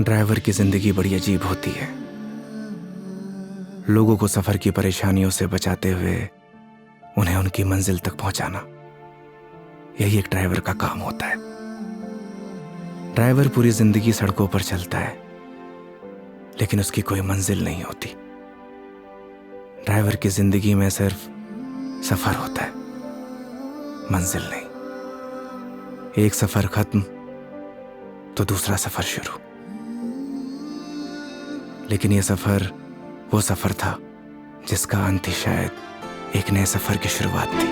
Driver की जिंदगी बड़ी अजीब होती है। लोगों को सफर की परेशानियों से बचाते हुए उन्हें उनकी मंजिल तक पहुंचाना, यही एक ड्राइवर का काम होता है। ड्राइवर पूरी जिंदगी सड़कों पर चलता है, लेकिन उसकी कोई मंजिल नहीं होती। ड्राइवर की जिंदगी में सिर्फ सफर होता है, मंजिल नहीं। एक सफर खत्म तो दूसरा सफर शुरू। लेकिन यह सफर वो सफर था जिसका अंत ही शायद एक नए सफर की शुरुआत थी।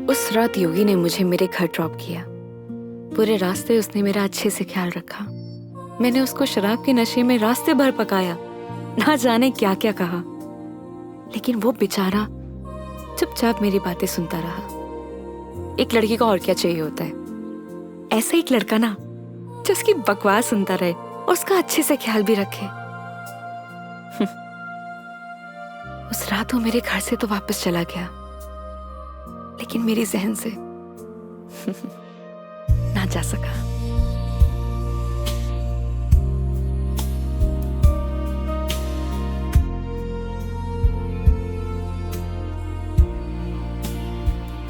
उस रात योगी ने मुझे मेरे घर ड्रॉप किया। पूरे रास्ते उसने मेरा अच्छे से ख्याल रखा। मैंने उसको शराब के नशे में रास्ते भर पकाया, ना जाने क्या क्या कहा, लेकिन वो बेचारा चुपचाप मेरी बातें सुनता रहा। एक लड़की को और क्या चाहिए होता है? ऐसा एक लड़का ना जो उसकी बकवास सुनता रहे और उसका अच्छे से ख्याल भी रखे। उस रात वो मेरे घर से तो वापस चला गया, लेकिन मेरी जहन से ना जा सका।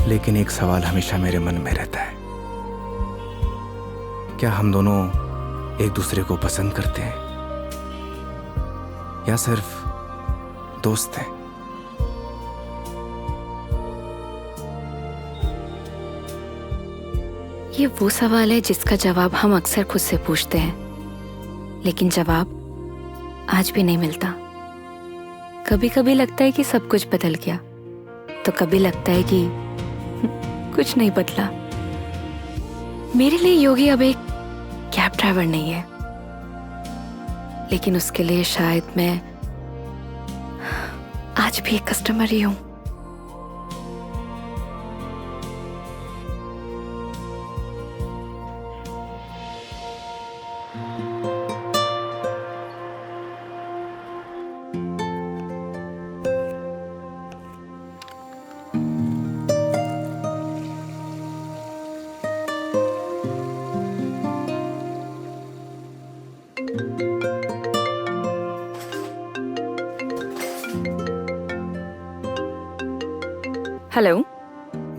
लेकिन एक सवाल हमेशा मेरे मन में रहता है, क्या हम दोनों एक दूसरे को पसंद करते हैं या सिर्फ दोस्त हैं? ये वो सवाल है जिसका जवाब हम अक्सर खुद से पूछते हैं, लेकिन जवाब आज भी नहीं मिलता। कभी कभी लगता है कि सब कुछ बदल गया, तो कभी लगता है कि कुछ नहीं बदला। मेरे लिए योगी अब एक कैब ड्राइवर नहीं है, लेकिन उसके लिए शायद मैं आज भी एक कस्टमर ही हूं। हेलो।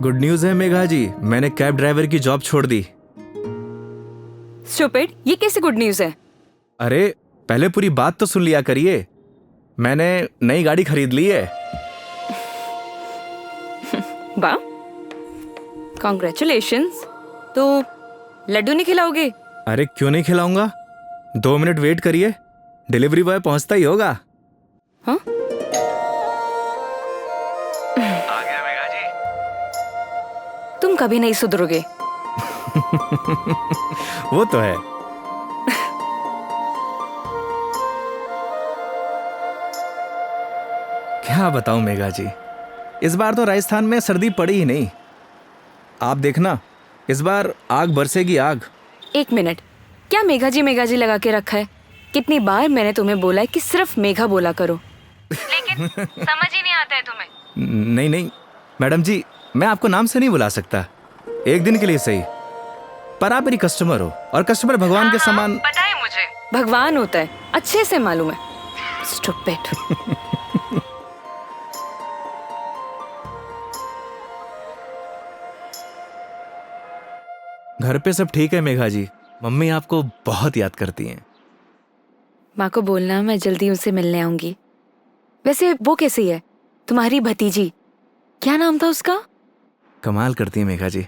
गुड न्यूज़ है मेघा जी, मैंने कैब ड्राइवर की जॉब छोड़ दी। स्टूपिड, ये कैसे गुड न्यूज़ है? अरे पहले पूरी बात तो सुन लिया करिए। मैंने नई गाड़ी खरीद ली है। वाह, कॉन्ग्रेचुलेशंस। तो लड्डू नहीं खिलाओगे? अरे क्यों नहीं खिलाऊंगा, 2 मिनट वेट करिए, डिलीवरी बॉय पहुंचता ही होगा। हाँ? आ गया मेघा जी। तुम कभी नहीं सुधरोगे। वो तो है। क्या बताऊं मेघा जी, इस बार तो राजस्थान में सर्दी पड़ी ही नहीं। आप देखना, इस बार आग बरसेगी आग। एक मिनट, क्या मेघा जी लगा के रखा है? कितनी बार मैंने तुम्हें बोला है कि सिर्फ मेघा बोला करो, लेकिन समझ ही नहीं आता है तुम्हें। नहीं नहीं मैडम जी, मैं आपको नाम से नहीं बुला सकता, एक दिन के लिए सही, पर आप मेरी कस्टमर हो और कस्टमर भगवान के समान। पता है मुझे, भगवान होता है, अच्छे से मालूम है। स्टूपिड। घर पे सब ठीक है मेघा जी, मम्मी आपको बहुत याद करती हैं। माँ को बोलना मैं जल्दी उनसे मिलने आऊंगी। वैसे वो कैसी है, तुम्हारी भतीजी? क्या नाम था उसका? कमाल करती है मेघा जी,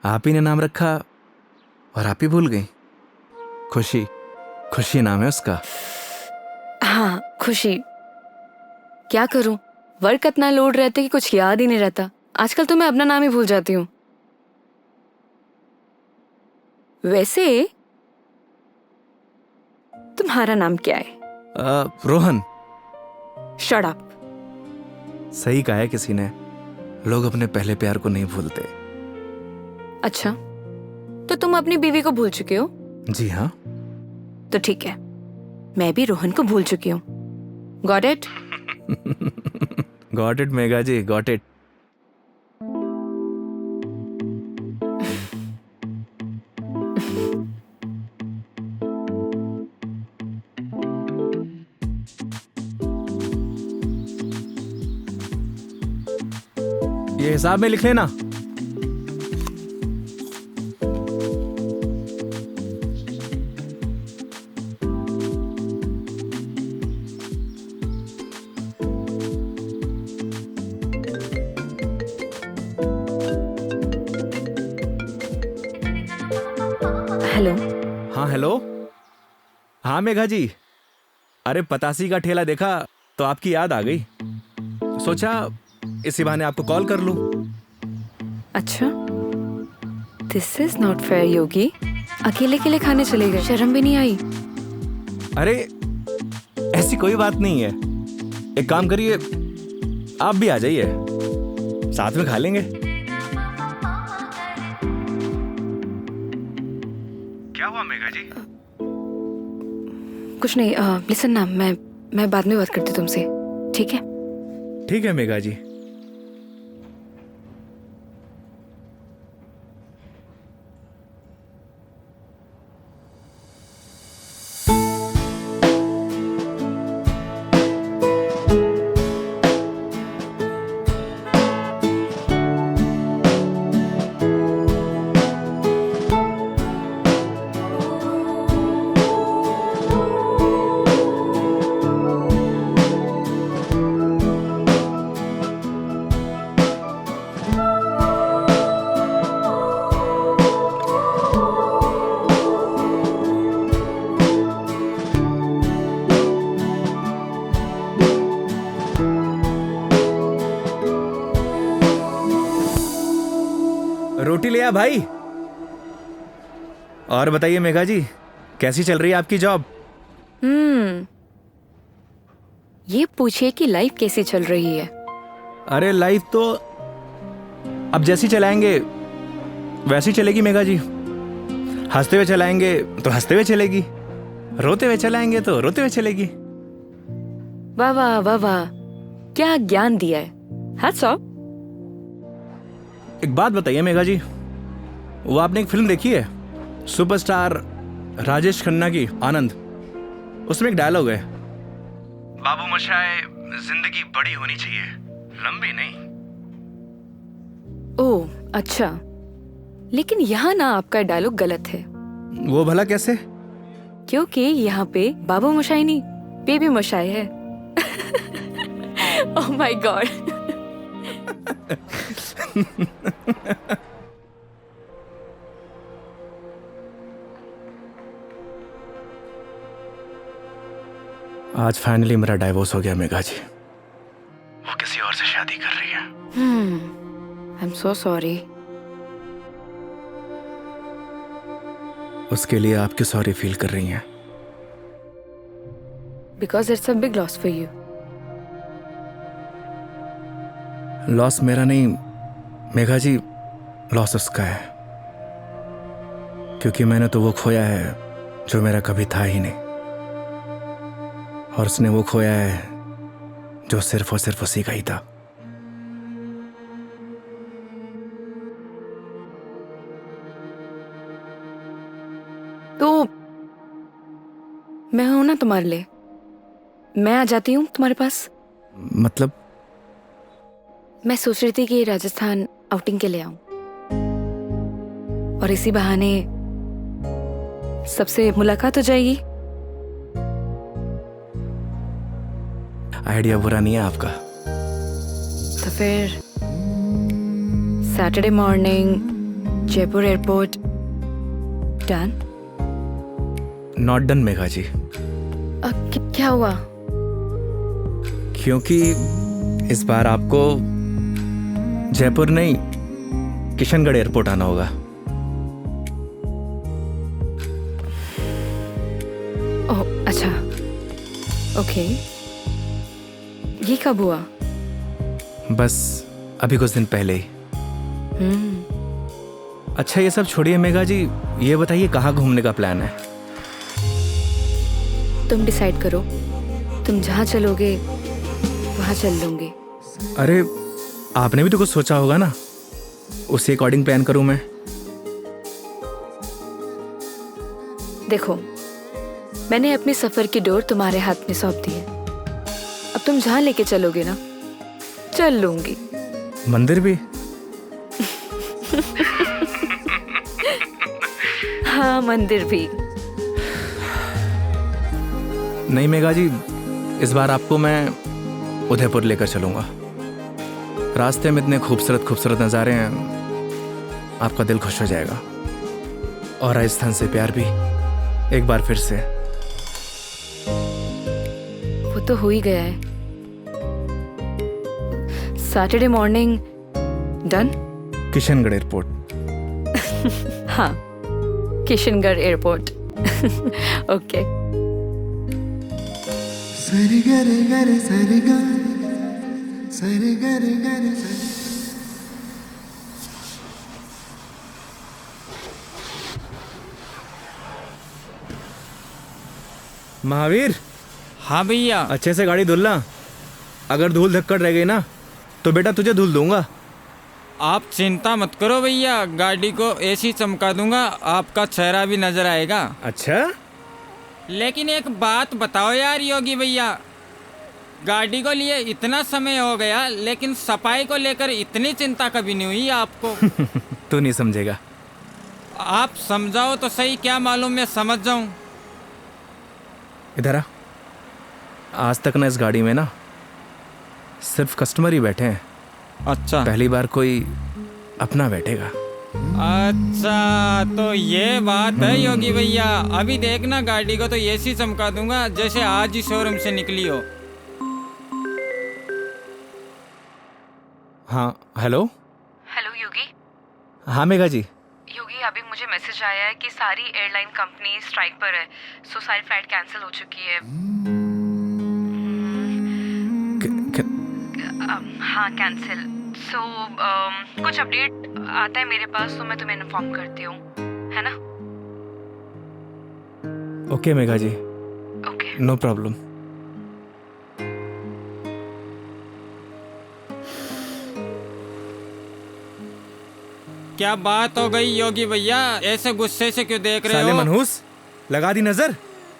आप ही ने नाम रखा और आप ही भूल गई। खुशी, खुशी नाम है उसका। हाँ, खुशी। क्या करूं, वर्क इतना लोड रहता है कि कुछ याद ही नहीं रहता। आजकल तो मैं अपना नाम ही भूल जाती हूँ। वैसे तुम्हारा नाम क्या है? रोहन। Shut up. सही कहा है किसी ने, लोग अपने पहले प्यार को नहीं भूलते। अच्छा, तो तुम अपनी बीवी को भूल चुके हो? जी हाँ। तो ठीक है, मैं भी रोहन को भूल चुकी हूँ। Got it? Got it Megha ji, got it. ये हिसाब में लिख लेना। हेलो। हाँ हेलो। हाँ मेघा जी, अरे पतासी का ठेला देखा तो आपकी याद आ गई, सोचा इसी बहाने आपको कॉल कर लूं। अच्छा, दिस इज नॉट फेयर योगी। अकेले अकेले खाने चले गए, शर्म भी नहीं आई? अरे ऐसी कोई बात नहीं है, एक काम करिए, आप भी आ जाइए, साथ में खा लेंगे। क्या हुआ मेघा जी? कुछ नहीं। लिसन ना, मैं बाद में बात करती हूँ तुमसे, ठीक है? ठीक है मेघा जी। रोटी ले आ भाई। और बताइए मेघा जी, कैसी चल रही है आपकी जॉब? ये पूछिए कि लाइफ कैसी चल रही है। अरे लाइफ तो अब जैसी चलाएंगे वैसी चलेगी मेघा जी। हंसते हुए चलाएंगे तो हंसते हुए चलेगी, रोते हुए चलाएंगे तो रोते हुए चलेगी। वाह वाह वाह वाह, क्या ज्ञान दिया है। Hats off. एक बात बताइए मेघा जी, वो आपने एक फिल्म देखी है सुपरस्टार राजेश खन्ना की, आनंद? उसमें एक डायलॉग है, बाबू मोशाय, जिंदगी बड़ी होनी चाहिए, लंबी नहीं। ओह अच्छा, लेकिन यहाँ ना आपका डायलॉग गलत है। वो भला कैसे? क्योंकि यहाँ पे बाबू मोशाई नहीं, बेबी मोशाई है। Oh my God. आज फाइनली मेरा डाइवोर्स हो गया मेघा जी। वो किसी और से शादी कर रही है। I am so sorry. उसके लिए आप क्यों सॉरी फील कर रही हैं? Because it's a big loss for you. Loss मेरा नहीं मेघा जी, लॉस उसका है, क्योंकि मैंने तो वो खोया है जो मेरा कभी था ही नहीं, और उसने वो खोया है जो सिर्फ और सिर्फ उसी का ही था। तो मैं हूं ना तुम्हारे लिए, मैं आ जाती हूँ तुम्हारे पास। मतलब? मैं सोच रही थी कि राजस्थान आउटिंग के लिए आऊं, और इसी बहाने सबसे मुलाकात हो जाएगी। आइडिया बुरा नहीं है आपका। तो फिर Saturday morning Jaipur airport. Done? Not done Megha ji. क्या हुआ? क्योंकि इस बार आपको जयपुर नहीं, किशनगढ़ एयरपोर्ट आना होगा। ओह ओके, ये कब हुआ? बस अभी कुछ दिन पहले ही। अच्छा ये सब छोड़िए मेघा जी, ये बताइए कहाँ घूमने का प्लान है? तुम डिसाइड करो, तुम जहाँ चलोगे वहाँ चल लूंगी। अरे आपने भी तो कुछ सोचा होगा ना, उसी अकॉर्डिंग प्लान करूँ मैं। देखो, मैंने अपने सफर की डोर तुम्हारे हाथ में सौंप दी है। अब तुम जहाँ लेके चलोगे ना, चल लूंगी। मंदिर भी? हाँ, मंदिर भी। नहीं मेघा जी, इस बार आपको मैं उदयपुर लेकर चलूंगा। रास्ते में इतने खूबसूरत खूबसूरत नज़ारे हैं, आपका दिल खुश हो जाएगा। और राजस्थान से प्यार भी एक बार फिर से। वो तो हो ही गया है। Saturday morning done. Kishangarh airport. हाँ, किशनगढ़ एयरपोर्ट। ओके। सरी गरे गरे सरी गा, सरी गरे गरे सरी। महावीर, हाँ भैया। अच्छे से गाड़ी धुलना। अगर धूल धक्कड़ रह गई ना तो बेटा तुझे धुल दूंगा। आप चिंता मत करो भैया, गाड़ी को ऐसी चमका दूंगा, आपका चेहरा भी नजर आएगा। अच्छा? लेकिन एक बात बताओ यार योगी भैया, गाड़ी को लिए इतना समय हो गया लेकिन सफाई को लेकर इतनी चिंता कभी नहीं हुई आपको। तू नहीं समझेगा। आप समझाओ तो सही, क्या मालूम मैं समझ जाऊं। इधर आ। आज तक ना इस गाड़ी में ना सिर्फ कस्टमर ही बैठे हैं। अच्छा, पहली बार कोई अपना बैठेगा। अच्छा तो ये बात है योगी भैया। अभी देखना, गाड़ी को तो ऐसी चमका दूंगा जैसे आज ही शोरूम से निकली हो। हाँ हेलो। हेलो योगी। हाँ मेघा जी। योगी, अभी मुझे मैसेज आया है कि सारी एयरलाइन कंपनी स्ट्राइक पर है, सो सारी फ्लाइट कैंसिल हो चुकी है। हाँ, कैंसिल। सो कुछ अपडेट आता है मेरे पास तो मैं तुम्हें इन्फॉर्म करती हूँ, है ना? Okay Megha ji, okay. No problem. क्या बात हो गई योगी भैया, ऐसे गुस्से से क्यों देख रहे साले हो? मनहूस, लगा दी नजर,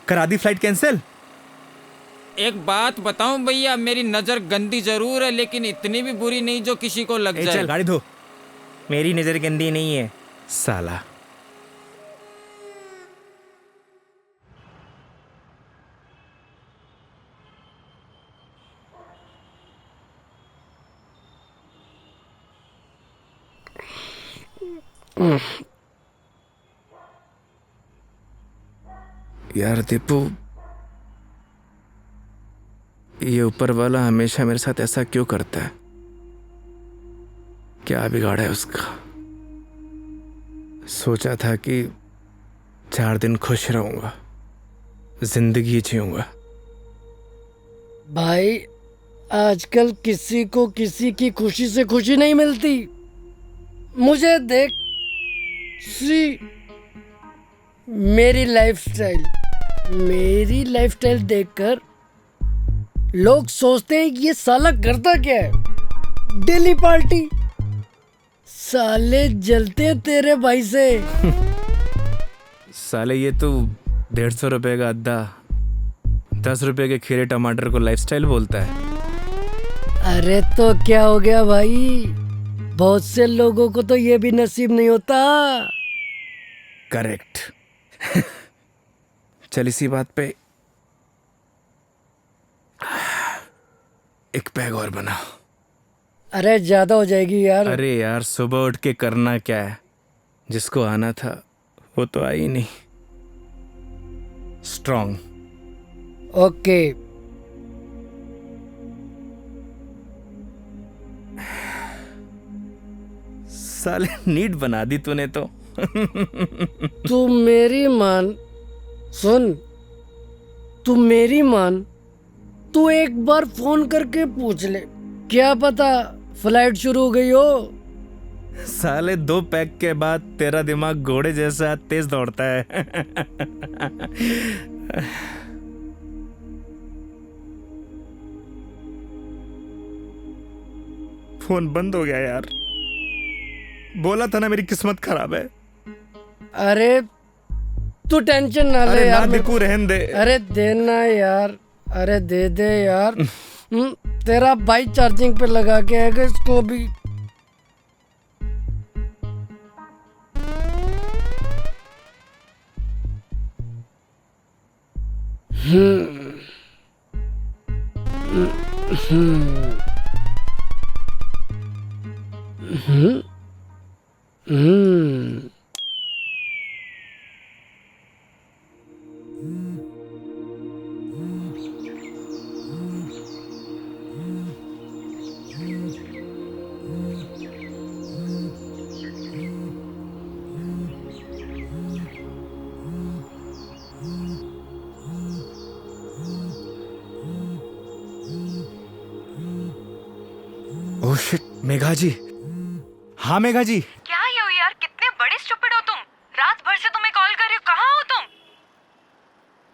करा दी फ्लाइट कैंसिल। एक बात बताऊं भैया, मेरी नजर गंदी जरूर है लेकिन इतनी भी बुरी नहीं जो किसी को लग जाए। चल गाड़ी धो। मेरी नजर गंदी नहीं है साला। यार दीपू, ये ऊपर वाला हमेशा मेरे साथ ऐसा क्यों करता है? क्या बिगाड़ा है उसका? सोचा था कि 4 दिन खुश रहूंगा, जिंदगी जीऊंगा। भाई, आजकल किसी को किसी की खुशी से खुशी नहीं मिलती। मुझे देख, सी मेरी लाइफस्टाइल देखकर लोग सोचते हैं कि ये साला करता क्या है। Daily party. साले जलते हैं तेरे भाई से। साले ये तो 150 रुपए का अद्दा 10 रुपए के खीरे टमाटर को लाइफस्टाइल बोलता है। अरे तो क्या हो गया भाई, बहुत से लोगों को तो ये भी नसीब नहीं होता। करेक्ट। चल इसी बात पे एक पैग और बना। अरे ज्यादा हो जाएगी यार। अरे यार, सुबह उठ के करना क्या है? जिसको आना था वो तो आई नहीं। स्ट्रॉन्ग। ओके। साले नीट बना दी तूने तो। तू मेरी मान, सुन, तू मेरी मान, तू एक बार फोन करके पूछ ले, क्या पता फ्लाइट शुरू हो गई हो। साले 2 पैक के बाद तेरा दिमाग घोड़े जैसा तेज दौड़ता है। फोन बंद हो गया यार। बोला था ना मेरी किस्मत खराब है। अरे तू टेंशन ना ले अरे ना यार। दिकू रहन दे। अरे देना यार, अरे दे दे यार। तेरा भाई चार्जिंग पे लगा के आएगा इसको भी। ओह शिट, मेघा जी। हाँ मेघा जी। क्या ये हो यार, कितने बड़े स्टूपिड हो तुम। रात भर से तुम्हें कॉल कर रही हूँ, कहाँ हो तुम?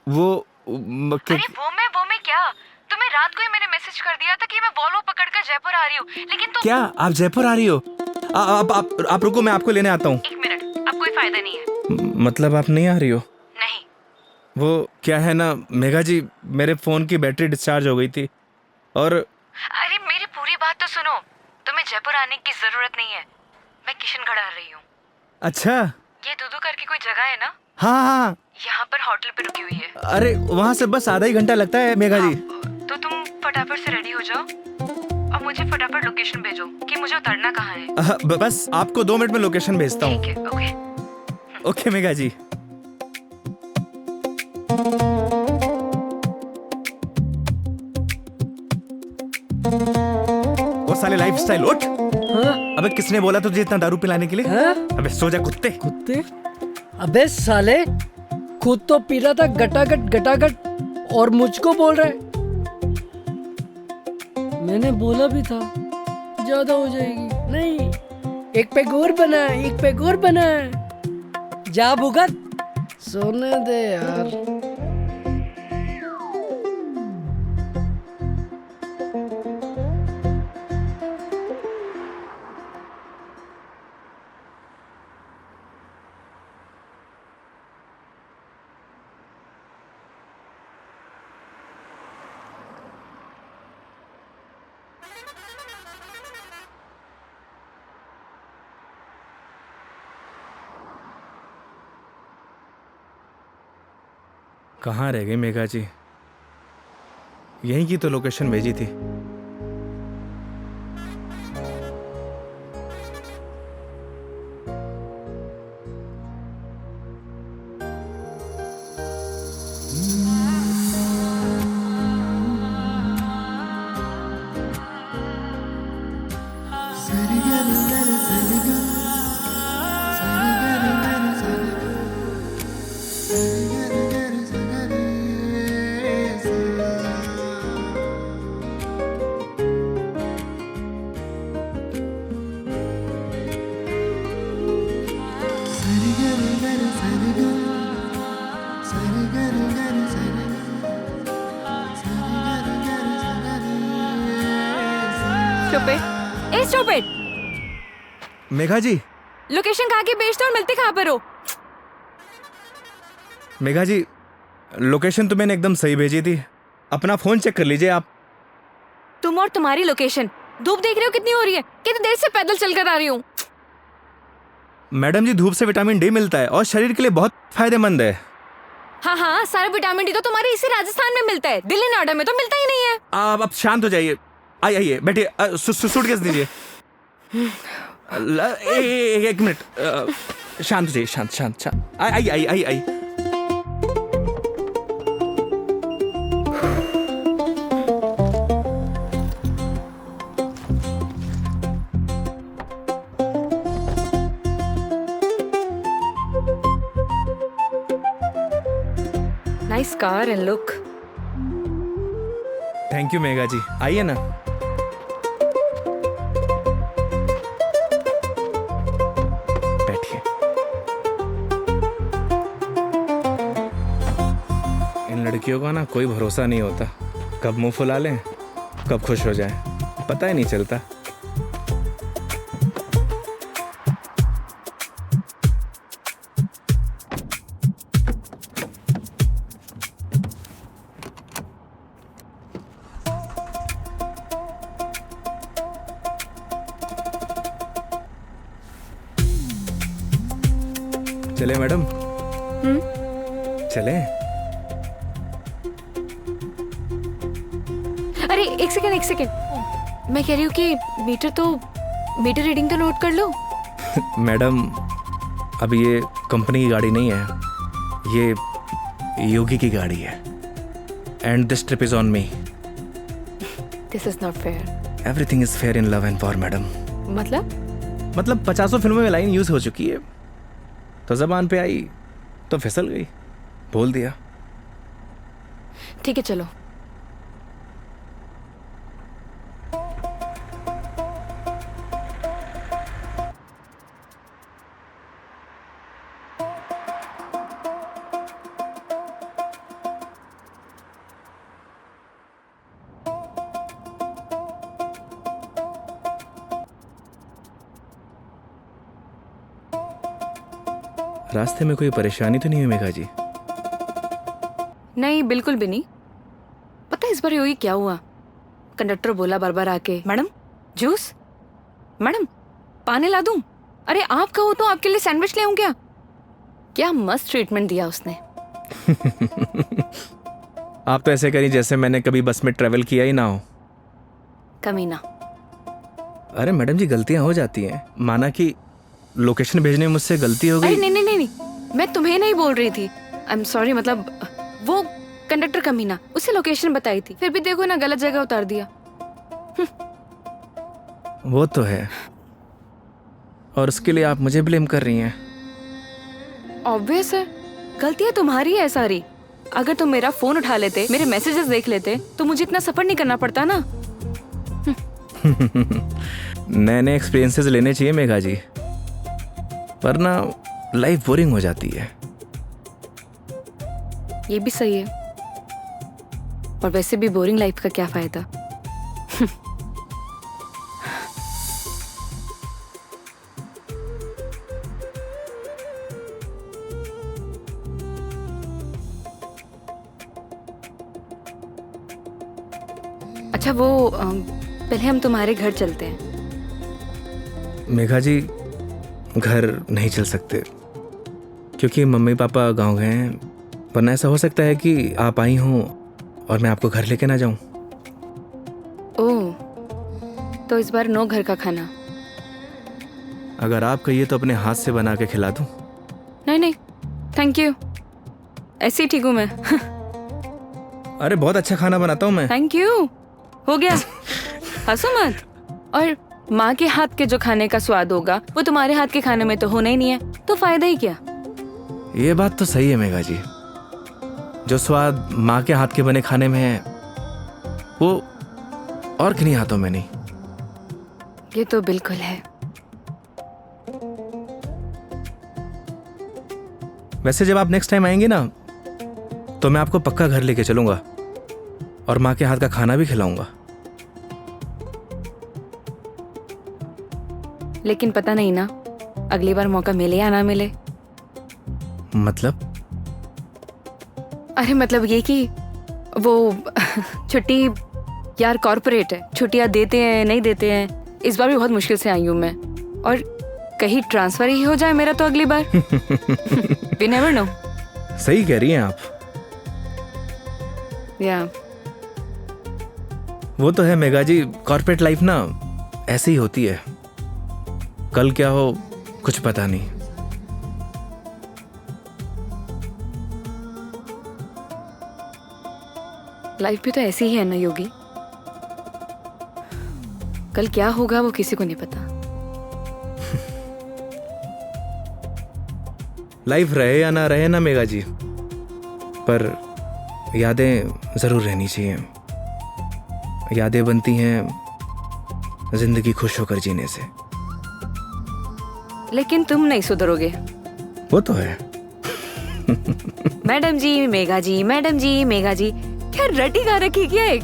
अरे वो मैं क्या, तुम्हें रात को ही मैंने मैसेज कर दिया था कि मैं वॉल्वो पकड़कर जयपुर आ रही हूँ, लेकिन तुम। क्या आप जयपुर आ रही हो? आप रुको, मैं आपको लेने आता हूँ। 1 मिनट, अब कोई फायदा नहीं है। मतलब आप नहीं आ रही हो? नहीं। वो क्या है ना मेघा जी, मेरे फोन की बैटरी डिस्चार्ज हो गई थी और। अरे मेरी पूरी बात तो सुनो, तुम्हें जयपुर आने की जरूरत नहीं है, मैं किशनगढ़ आ रही हूँ। अच्छा। ये दूधू करके कोई जगह है ना, हाँ हाँ। यहाँ पर होटल पे रुकी हुई है। अरे वहाँ से बस आधा ही घंटा लगता है मेघा जी। तो तुम फटाफट से रेडी हो जाओ और मुझे फटाफट लोकेशन भेजो कि मुझे उतरना कहाँ है। बस आपको 2 मिनट में लोकेशन भेजता हूँ। ठीक है, ओके। ओके मेघा जी। वो साले लाइफस्टाइल उठ। हाँ? अबे किसने बोला तुझे इतना दारू पिलाने के लिए? हाँ? अबे सो जा कुत्ते। कुत्ते? अबे साले, खुद तो पी रहा था गटागट गटागट और मुझको बोल रहा है। मैंने बोला भी था ज्यादा हो जाएगी। नहीं, 1 पैक और बना, 1 पैक और बना। जा भुगत, सोने दे यार। कहाँ रह गई मेघा जी? यहीं की तो लोकेशन भेजी थी। स्टूपिड। मेघा जी। लोकेशन कहाँ की भेजते हो और मिलते कहाँ पर हो? मेघा जी, लोकेशन तो मैंने एकदम सही भेजी थी। अपना फोन चेक कर लीजिए आप। तुम और तुम्हारी लोकेशन। धूप देख रहे हो कितनी हो रही है, कितनी देर से पैदल चलकर आ रही हूँ। मैडम जी, धूप से विटामिन डी मिलता है और शरीर के लिए बहुत फायदेमंद है। हाँ हाँ, सारा विटामिन डी तो तुम्हारे इसी राजस्थान में मिलता है, दिल्ली नोएडा में तो मिलता ही नहीं है। आप शांत हो जाइए। आइए बैठिए। सूटकेस दीजिए। 1 मिनट। शांत हो जाइए, शांत शांत शांत। आइए। Nice car and look. Thank you Megha ji, आइए ना। बैठिए। इन लड़कियों का ना कोई भरोसा नहीं होता, कब मुंह फुला लें कब खुश हो जाए, पता ही नहीं चलता। चले मैडम? चले? अरे एक सेकेंड, मैं कह रही हूँ कि मीटर रीडिंग तो नोट कर लो। मैडम अब ये कंपनी की गाड़ी नहीं है, ये योगी की गाड़ी है। And this trip is on me. This is not fair. Everything is fair in love and war madam. मतलब 50 फिल्मों में लाइन यूज हो चुकी है, तो जबान पे आई तो फिसल गई, बोल दिया। ठीक है चलो। रास्ते में कोई परेशानी तो नहीं हुई मेघा जी? नहीं बिल्कुल भी नहीं। पता है इस बार योगी क्या हुआ? कंडक्टर बोला बार बार आके, मैडम जूस, मैडम पानी ला दूं? अरे आप कहो तो आपके लिए सैंडविच ले आऊं क्या? क्या मस्त ट्रीटमेंट दिया उसने। आप तो ऐसे करी जैसे मैंने कभी बस में ट्रेवल किया ही ना हो। कमीना। अरे मैडम जी गलतियां हो जाती हैं, माना कि लोकेशन भेजने में मुझसे गलती हो अरे गई। नहीं, मैं तुम्हें नहीं बोल रही थी। आई एम सॉरी, मतलब वो कंडक्टर कमीना, उसे लोकेशन बताई थी, फिर भी देखो ना गलत जगह उतार दिया। वो तो है, और उसके लिए आप मुझे ब्लेम कर रही हैं। ऑब्वियस है, गलतियां तुम्हारी है सारी। अगर तुम मेरा फोन उठा लेते, मेरे मैसेजेस देख लेते, तो मुझे इतना सफर नहीं करना पड़ता ना। नए नए एक्सपीरियंसेस लेने चाहिए मेघा जी, वरना लाइफ बोरिंग हो जाती है। ये भी सही है, और वैसे भी बोरिंग लाइफ का क्या फायदा। अच्छा वो पहले हम तुम्हारे घर चलते हैं। मेघा जी घर नहीं चल सकते, क्योंकि मम्मी पापा गांव गए हैं, वरना ऐसा हो सकता है कि आप आई हों और मैं आपको घर लेके ना जाऊं। ओह, तो इस बार नो घर का खाना। अगर आप कहिए तो अपने हाथ से बना के खिला दूं। नहीं थैंक यू, ऐसे ही ठीक हूँ मैं। अरे बहुत अच्छा खाना बनाता हूं मैं। थैंक यू, हो गया। हंसो मत। और माँ के हाथ के जो खाने का स्वाद होगा वो तुम्हारे हाथ के खाने में तो होना ही नहीं है, तो फायदा ही क्या। ये बात तो सही है मेघा जी, जो स्वाद माँ के हाथ के बने खाने में है वो और किन्हीं हाथों में नहीं। ये तो बिल्कुल है। वैसे जब आप नेक्स्ट टाइम आएंगे ना, तो मैं आपको पक्का घर लेके चलूंगा और माँ के हाथ का खाना भी खिलाऊंगा। लेकिन पता नहीं ना, अगली बार मौका मिले या ना मिले। मतलब? अरे मतलब ये कि वो छुट्टी यार कॉर्पोरेट है, छुट्टियां देते हैं नहीं देते हैं। इस बार भी बहुत मुश्किल से आई हूँ मैं, और कहीं ट्रांसफर ही हो जाए मेरा तो अगली बार। We never know। सही कह रही हैं आप। या वो तो है मेघा जी, कॉर्पोरेट लाइफ ना ऐसे ही होती है, कल क्या हो कुछ पता नहीं। लाइफ भी तो ऐसी ही है ना योगी, कल क्या होगा वो किसी को नहीं पता। लाइफ रहे या ना रहे ना मेघा जी, पर यादें जरूर रहनी चाहिए। यादें बनती हैं जिंदगी खुश होकर जीने से। लेकिन तुम नहीं सुधरोगे। वो तो है। मैडम जी मेघा जी, मैडम जी मेघा जी, क्या रटी गा रखी क्या एक?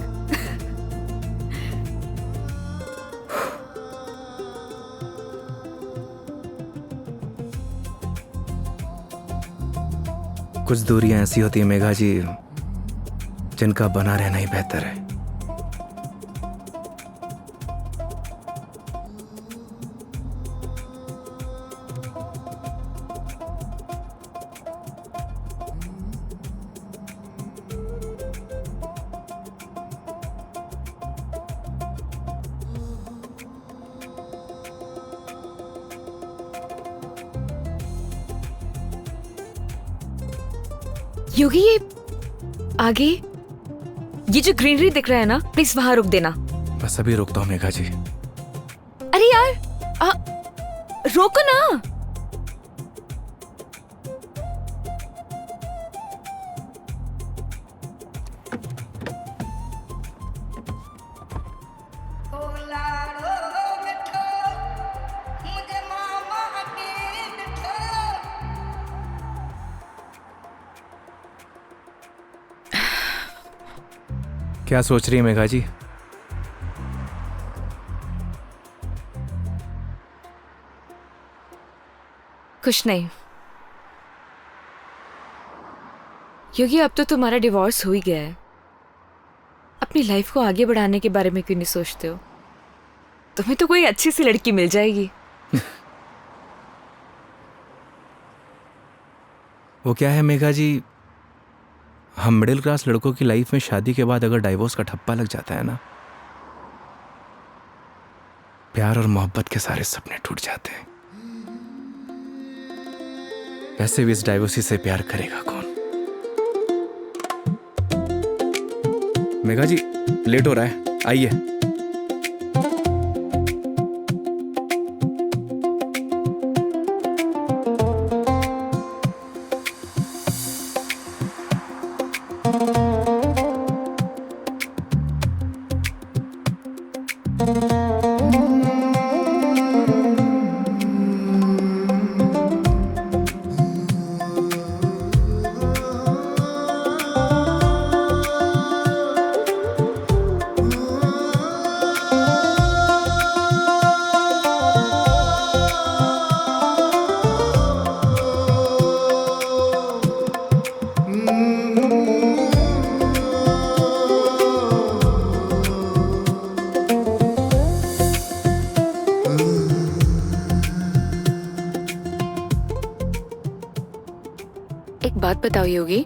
कुछ दूरियां ऐसी होती है मेघा जी जिनका बना रहना ही बेहतर है। योगी ये आगे ये जो ग्रीनरी दिख रहा है ना, प्लीज वहां रुक देना। बस अभी रुकता हूँ मेघा जी। अरे यार रोको ना। क्या सोच रही है मेघा जी? कुछ नहीं योगी, अब तो तुम्हारा डिवोर्स हो ही गया है। अपनी लाइफ को आगे बढ़ाने के बारे में क्यों नहीं सोचते हो? तुम्हें तो कोई अच्छी सी लड़की मिल जाएगी। वो क्या है मेघा जी, हम मिडिल क्लास लड़कों की लाइफ में शादी के बाद अगर डाइवोर्स का ठप्पा लग जाता है ना, प्यार और मोहब्बत के सारे सपने टूट जाते हैं। वैसे भी इस डाइवोर्सी से प्यार करेगा कौन? मेघा जी लेट हो रहा है, आइए। एक बात बताओ योगी,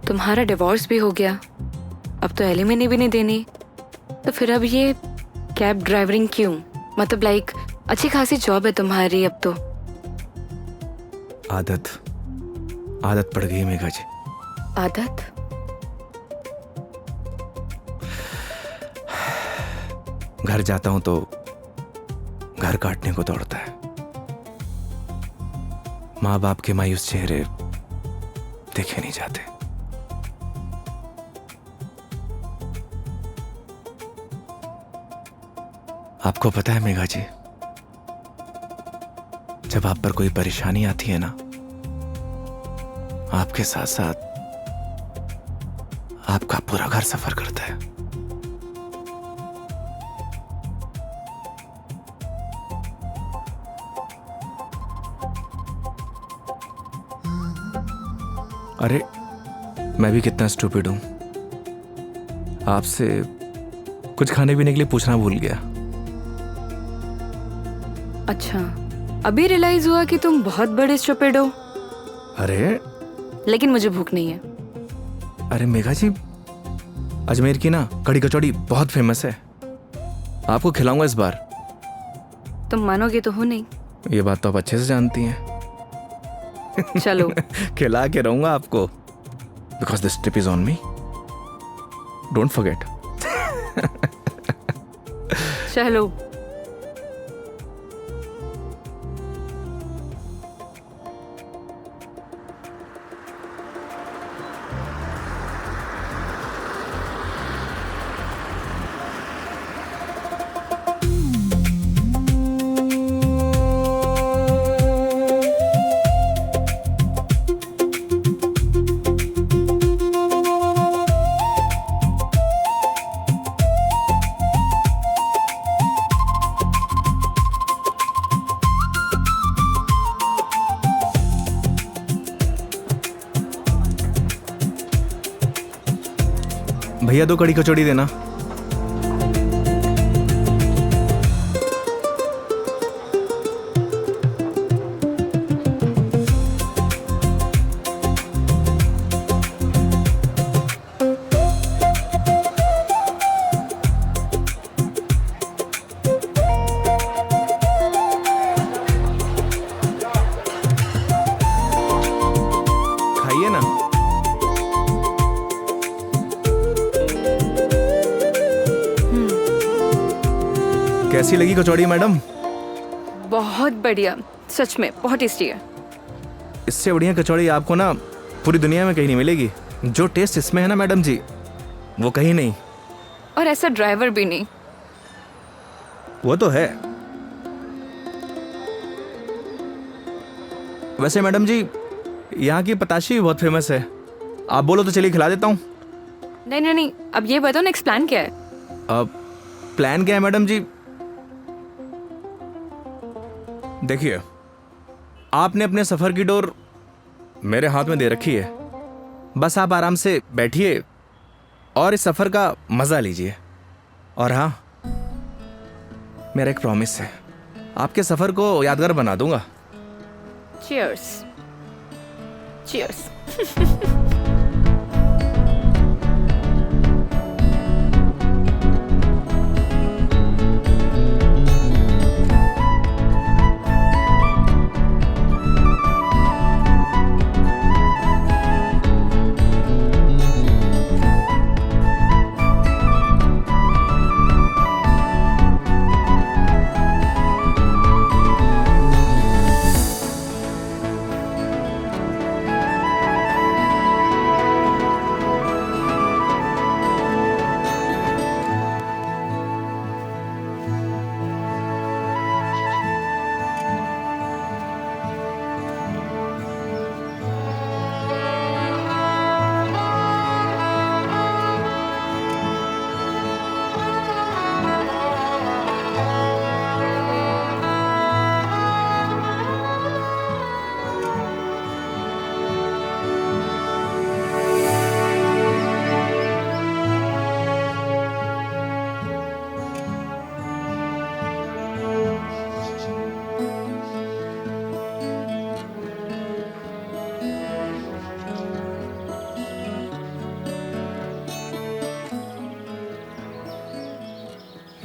तुम्हारा डिवोर्स भी हो गया, अब तो एलिमनी भी नहीं देनी, तो फिर अब ये कैब ड्राइवरिंग क्यों? मतलब लाइक अच्छी खासी जॉब है तुम्हारी अब तो। आदत पड़ गई मेघा जी। आदत? घर जाता हूं तो घर काटने को दौड़ता है। माँ बाप के मायूस चेहरे देखे नहीं जाते। आपको पता है मेघा जी, जब आप पर कोई परेशानी आती है ना, आपके साथ साथ आपका पूरा घर सफर करता है। अरे मैं भी कितना स्टूपिड हूं, आपसे कुछ खाने पीने के लिए पूछना भूल गया। अच्छा, अभी रियलाइज हुआ कि तुम बहुत बड़े स्टूपिड हो। अरे लेकिन मुझे भूख नहीं है। अरे मेघा जी, अजमेर की ना कड़ी कचौड़ी बहुत फेमस है, आपको खिलाऊंगा इस बार। तुम मानोगे तो हो नहीं। ये बात तो आप अच्छे से जानती हैं। चलो। खिला के रहूंगा आपको, because this trip is on me, don't forget. चलो। भैया 2 कड़ी कचौड़ी देना। खाइए ना। कैसी लगी कचौड़ी मैडम? बहुत बढ़िया, सच में बहुत टेस्टी है। इससे बढ़िया कचौड़ी आपको ना पूरी दुनिया में कहीं नहीं मिलेगी। जो टेस्ट इसमें है ना मैडम जी, वो कहीं नहीं। और ऐसा ड्राइवर भी नहीं। वो तो है। वैसे मैडम जी, यहाँ की पताशी भी बहुत फेमस है। आप बोलो तो चलिए खिला देता हूँ। नहीं नहीं नहीं, अब ये बताओ नेक्स्ट प्लान क्या है? अब प्लान क्या है मैडम जी? देखिए, आपने अपने सफर की डोर मेरे हाथ में दे रखी है। बस आप आराम से बैठिए और इस सफर का मजा लीजिए। और हाँ, मेरा एक प्रॉमिस है, आपके सफर को यादगार बना दूंगा। चीयर्स। चीयर्स।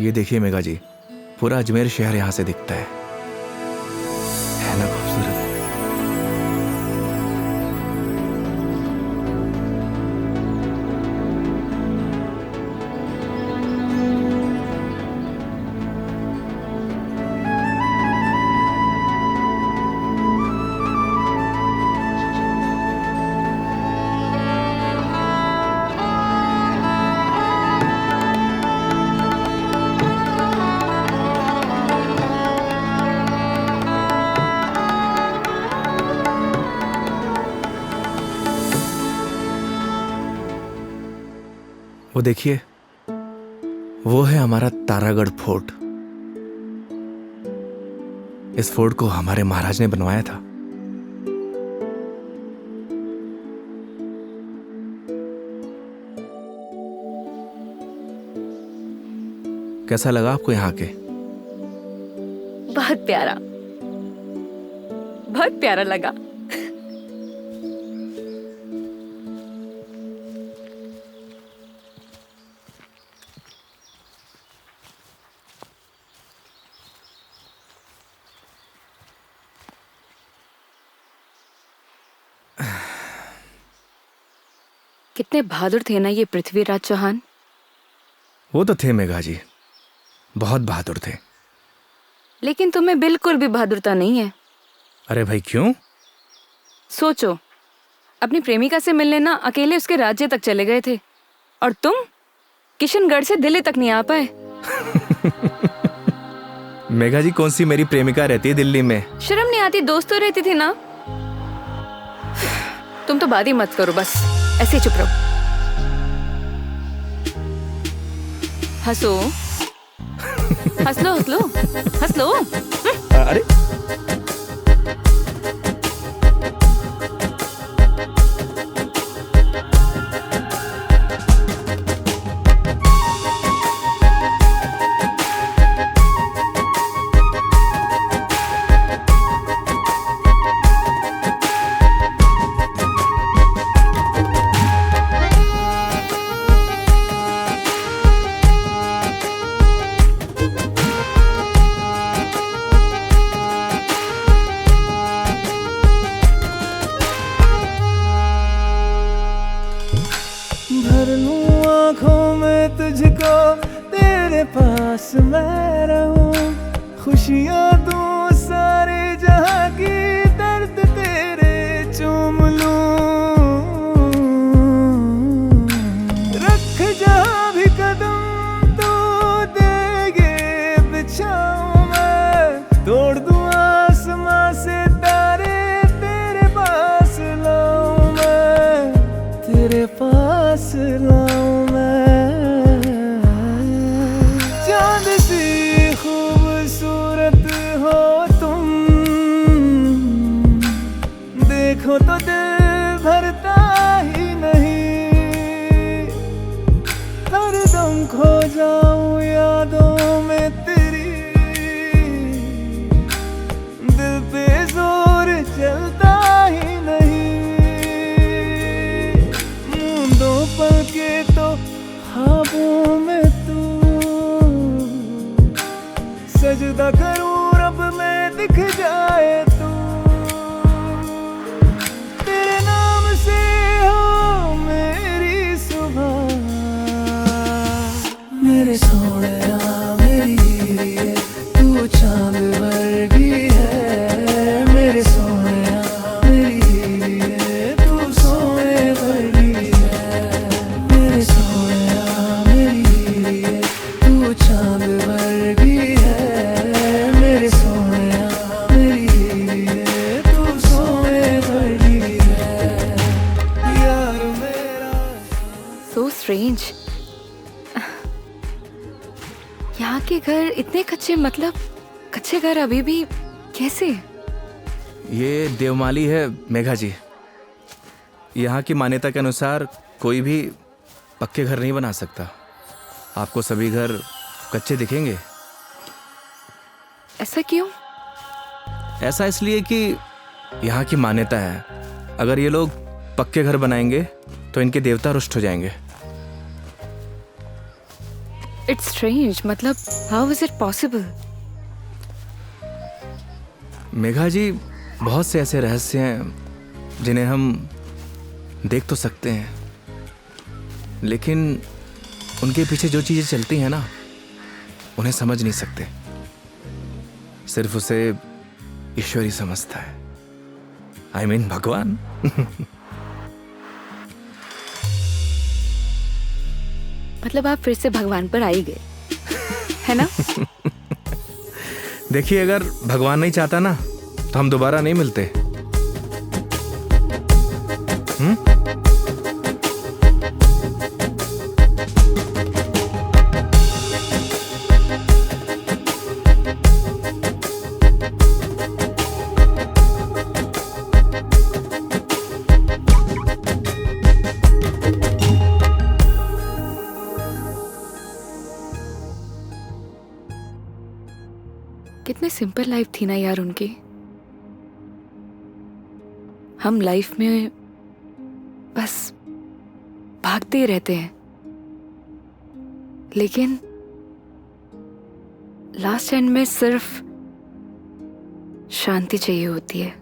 ये देखिए मेघा जी, पूरा अजमेर शहर यहाँ से दिखता है ना खूबसूरत? वो देखिए, वो है हमारा तारागढ़ फोर्ट। इस फोर्ट को हमारे महाराज ने बनवाया था। कैसा लगा आपको यहाँ के? बहुत प्यारा, बहुत प्यारा लगा। कितने बहादुर थे ना ये पृथ्वीराज चौहान। वो तो थे मेघा जी, बहुत बहादुर थे। लेकिन तुम्हें बिल्कुल भी बहादुरता नहीं है। अरे भाई क्यों? सोचो, अपनी प्रेमिका से मिलने ना अकेले उसके राज्य तक चले गए थे, और तुम किशनगढ़ से दिल्ली तक नहीं आ पाए। मेघा जी, कौन सी मेरी प्रेमिका रहती है दिल्ली में? शर्म नहीं आती? दोस्त तो रहती थी ना। तुम तो बात ही मत करो, बस ऐसे ही चुप रहो। हंसो, हंस लो, हंस लो, हंस लो। अरे बस मैं रहूं, खुशियां तू सारे जहां की, दर्द तेरे चूम लूं। रख जहां भी कदम तू देगे बिछाऊं मैं, तोड़ दूं आसमां से तारे, तेरे पास लाऊं मैं, तेरे पास लाऊं मैं। चांद सी खूबसूरत हो तुम, देखो तो दिल भरता ही नहीं, हरदम खो जाऊं यादों में तेरी, दिल पे जोर चलता ही नहीं। मूंदों पल के तो ख्वाबों में तू, सजदा करूं रब में दिख जाए तू, तेरे नाम से हो मेरी सुबह। मेरे सोहणिया मेरी हीरे, तू चांद वर्गी है, मेरे सोहणिया मेरी हीरे, तू सोने वर्गी है, मेरे सोहणिया मेरी हीरे, तू चांद वर्गी है, मेरे सोहणिया मेरी हीरे, तू सोने वर्गी है, यार मेरा। So strange. यहाँ के घर इतने कच्चे, मतलब कच्चे घर अभी भी कैसे? ये देवमाली है मेघा जी। यहाँ की मान्यता के अनुसार कोई भी पक्के घर नहीं बना सकता। आपको सभी घर कच्चे दिखेंगे। ऐसा क्यों? ऐसा इसलिए कि यहाँ की मान्यता है, अगर ये लोग पक्के घर बनाएंगे तो इनके देवता रुष्ट हो जाएंगे। इट्स स्ट्रेंज, मतलब how is it possible? Megha ji, बहुत से ऐसे रहस्य हैं जिन्हें हम देख तो सकते हैं, लेकिन उनके पीछे जो चीज़ें चलती हैं ना, उन्हें समझ नहीं सकते। सिर्फ उसे ईश्वर ही समझता है। I mean, भगवान। मतलब आप फिर से भगवान पर आ ही गए, है ना? देखिए, अगर भगवान नहीं चाहता ना तो हम दोबारा नहीं मिलते। कितने सिंपल लाइफ थी ना यार उनकी। हम लाइफ में बस भागते ही रहते हैं, लेकिन लास्ट एंड में सिर्फ शांति चाहिए होती है,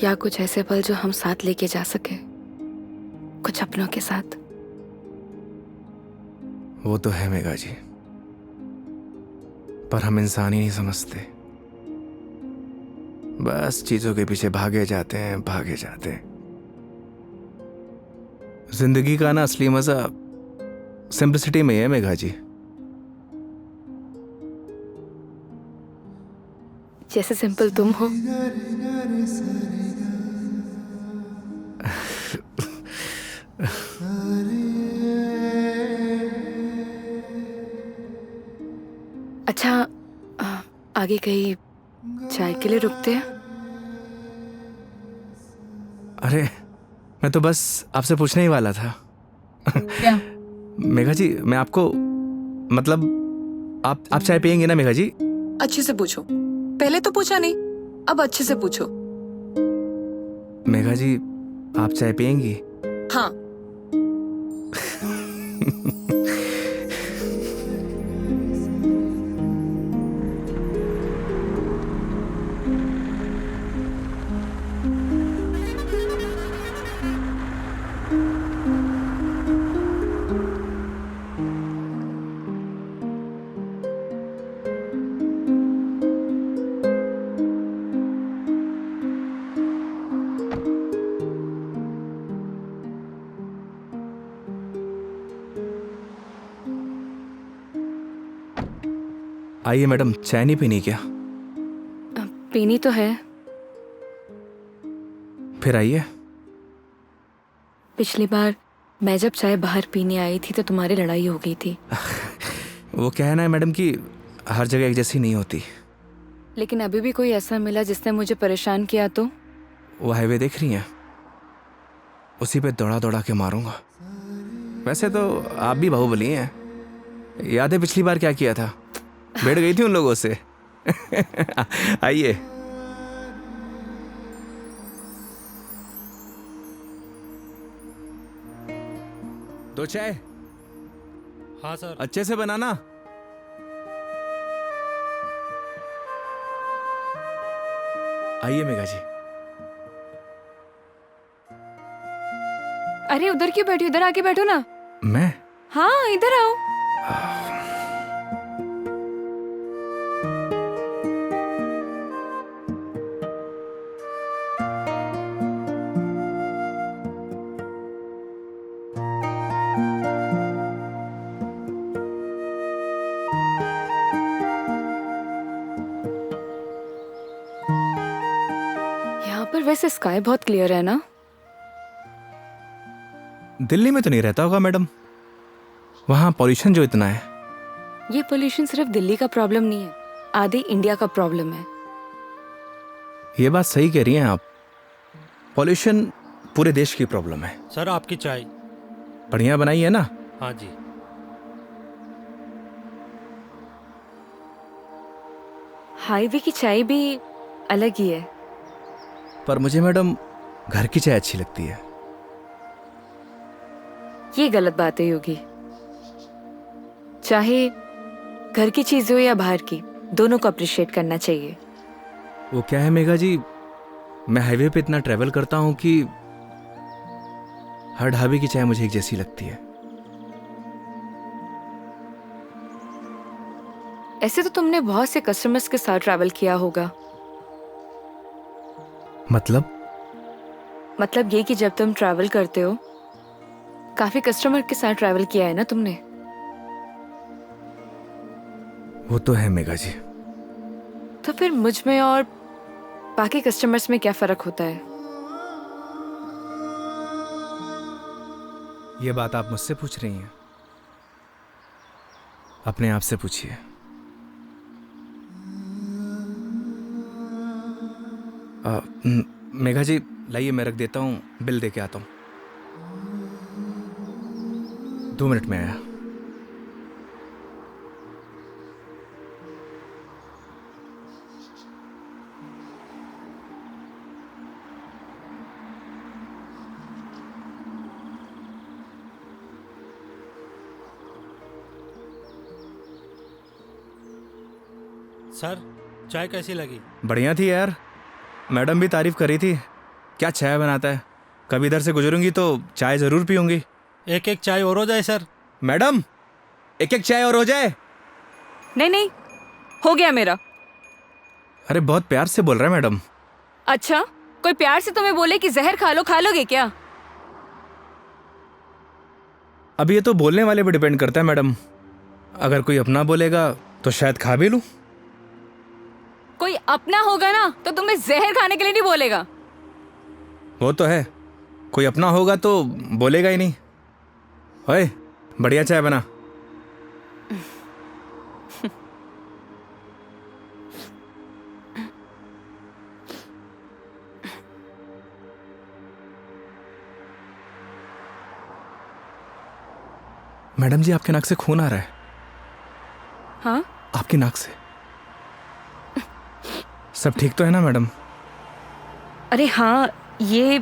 या कुछ ऐसे पल जो हम साथ लेके जा सके, कुछ अपनों के साथ। वो तो है मेघा जी, पर हम इंसान ही नहीं समझते। बस चीजों के पीछे भागे जाते हैं, भागे जाते हैं। जिंदगी का ना असली मजा सिंपलिसिटी में है मेघा जी। जैसे सिंपल तुम हो। अच्छा, आगे कहीं चाय के लिए रुकते हैं? अरे, मैं तो बस आपसे पूछने ही वाला था। क्या? मेघा जी, मैं आपको मतलब आप चाय पियेंगे ना मेघा जी? अच्छे से पूछो। पहले तो पूछा नहीं, अब अच्छे से पूछो। मेघा जी, आप चाय पियेंगी? हाँ। आइए मैडम, चाय नहीं पीनी क्या? पीनी तो है। फिर आइए। पिछली बार मैं जब चाय बाहर पीने आई थी तो तुम्हारी लड़ाई हो गई थी। वो कहना है मैडम कि हर जगह एक जैसी नहीं होती। लेकिन अभी भी कोई ऐसा मिला जिसने मुझे परेशान किया तो? वो हाईवे देख रही हैं, उसी पे दौड़ा दौड़ा के मारूंगा। वैसे तो आप भी बाहुबली हैं। याद है पिछली बार क्या किया था? बैठ गई थी उन लोगों से। आइए। दो चाय। हाँ सर। अच्छे से बनाना। आइए मेघा जी। अरे उधर क्यों बैठी, उधर आके बैठो ना। मैं? हाँ इधर आओ। यहाँ पर वैसे स्काई बहुत क्लियर है ना? दिल्ली में तो नहीं रहता होगा मैडम, वहां पॉल्यूशन जो इतना है। ये पोल्यूशन सिर्फ दिल्ली का प्रॉब्लम नहीं है, आधे इंडिया का प्रॉब्लम है। ये बात सही कह रही हैं आप, पॉल्यूशन पूरे देश की प्रॉब्लम है। सर आपकी चाय। बढ़िया बनाई है ना? हाँ जी। हाईवे की चाय भी अलग ही है। पर मुझे मैडम घर की चाय अच्छी लगती है। ये गलत बात है योगी। चाहे घर की चीज हो या बाहर की, दोनों को अप्रिशिएट करना चाहिए। वो क्या है मेघा जी, मैं हाईवे पे इतना ट्रैवल करता हूं कि हर ढाबे की चाय मुझे एक जैसी लगती है। ऐसे तो तुमने बहुत से कस्टमर्स के साथ ट्रैवल किया होगा। मतलब ये कि जब तुम ट्रैवल करते हो, काफी कस्टमर के साथ ट्रैवल किया है ना तुमने? वो तो है मेघा जी। तो फिर मुझ में और बाकी कस्टमर्स में क्या फर्क होता है? ये बात आप मुझसे पूछ रही हैं? अपने आप से पूछिए। मेघा जी लाइए, मैं रख देता हूँ, बिल दे के आता हूँ। 2 मिनट में आया। सर चाय कैसी लगी? बढ़िया थी यार, मैडम भी तारीफ कर रही थी। क्या चाय बनाता है, कभी इधर से गुजरूंगी तो चाय जरूर पीऊंगी। एक एक चाय और हो जाए सर। मैडम एक एक चाय और हो जाए। नहीं नहीं, हो गया मेरा। अरे बहुत प्यार से बोल रहा है मैडम। अच्छा, कोई प्यार से तुम्हें बोले कि जहर खा लो, खा लोगे क्या? अब ये तो बोलने वाले पे डिपेंड करता है मैडम। अगर कोई अपना बोलेगा तो शायद खा भी लूं। कोई अपना होगा ना तो तुम्हें जहर खाने के लिए नहीं बोलेगा। वो तो है, कोई अपना होगा तो बोलेगा ही नहीं। ओए बढ़िया चाय बना। मैडम जी आपके नाक से खून आ रहा है। हाँ? आपकी नाक से। सब ठीक तो है ना मैडम? अरे हाँ, ये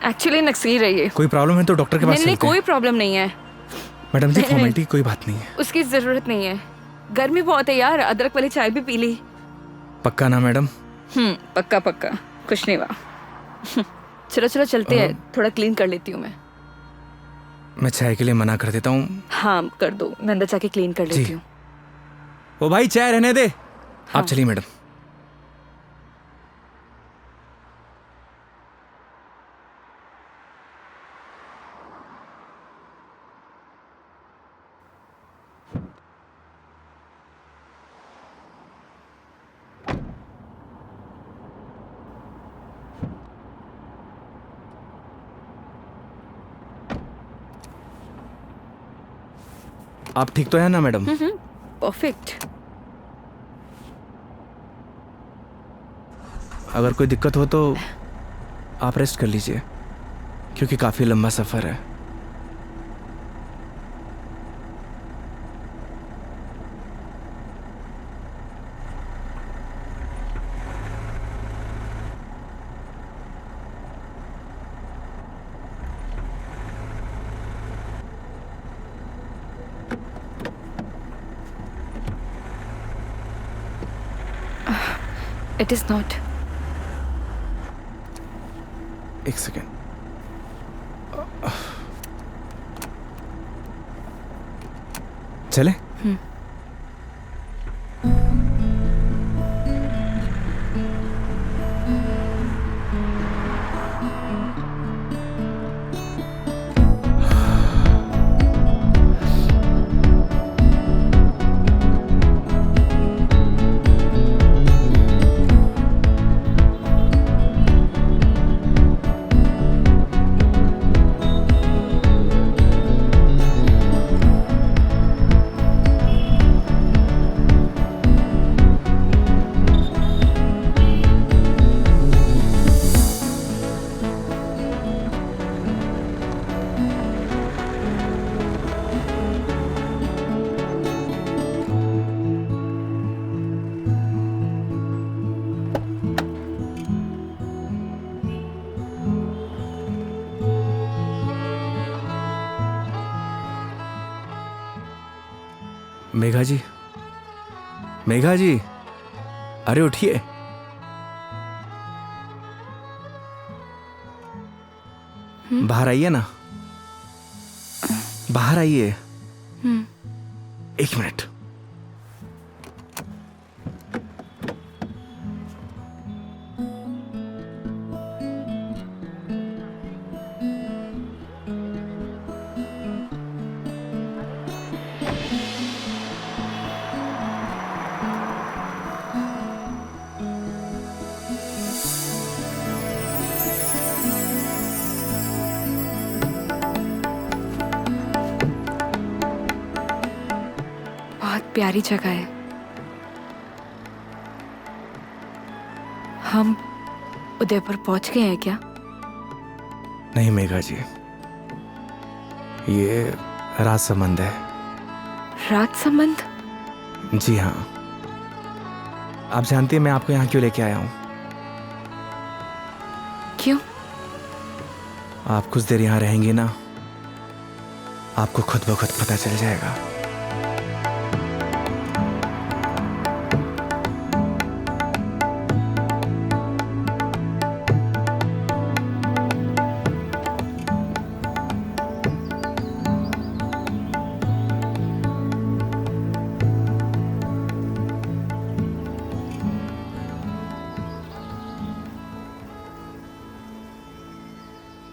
एक्चुअली नक्सीर रही है। कोई प्रॉब्लम है तो डॉक्टर के पास नहीं नहीं, चलते हैं। कोई प्रॉब्लम नहीं है। मैडम जी नहीं, फॉर्मेलिटी की कोई बात नहीं है। उसकी जरूरत नहीं है। गर्मी बहुत है यार, अदरक वाली चाय भी पी ली। पक्का ना मैडम? पक्का पक्का, कुछ नहीं हुआ। चलो चलो चलते हैं, थोड़ा क्लीन कर लेती हूँ मैं। मैं चाय के लिए मना कर देता हूँ। हाँ कर दो, मैं अंदर जाके क्लीन कर लेती हूँ। ओ भाई चाय रहने दे। आप चलिए मैडम। आप ठीक तो है ना मैडम? परफेक्ट। अगर कोई दिक्कत हो तो आप रेस्ट कर लीजिए, क्योंकि काफ़ी लंबा सफ़र है। It is not. एक सेकेंड। चले? मेघा जी, मेघा जी, अरे उठिए। बाहर आइए ना, बाहर आइए। एक मिनट। प्यारी जगह है। हम उदयपुर पहुंच गए हैं क्या? नहीं मेघा जी, ये राज संबंध है। राज संबंध? जी हाँ। आप जानती हैं मैं आपको यहाँ क्यों लेके आया हूँ? क्यों? आप कुछ देर यहाँ रहेंगी ना, आपको खुद ब खुद पता चल जाएगा।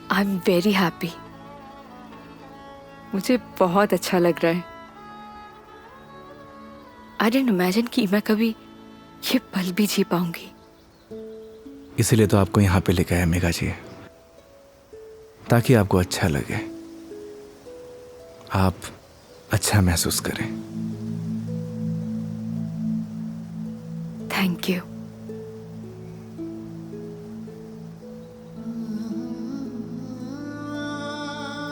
I am very happy. मुझे बहुत अच्छा लग रहा है। आई डिडंट इमेजिन कि मैं कभी ये पल भी जी पाऊंगी। इसीलिए तो आपको यहाँ पे लेके आया मेघा जी, ताकि आपको अच्छा लगे, आप अच्छा महसूस करें। Thank you.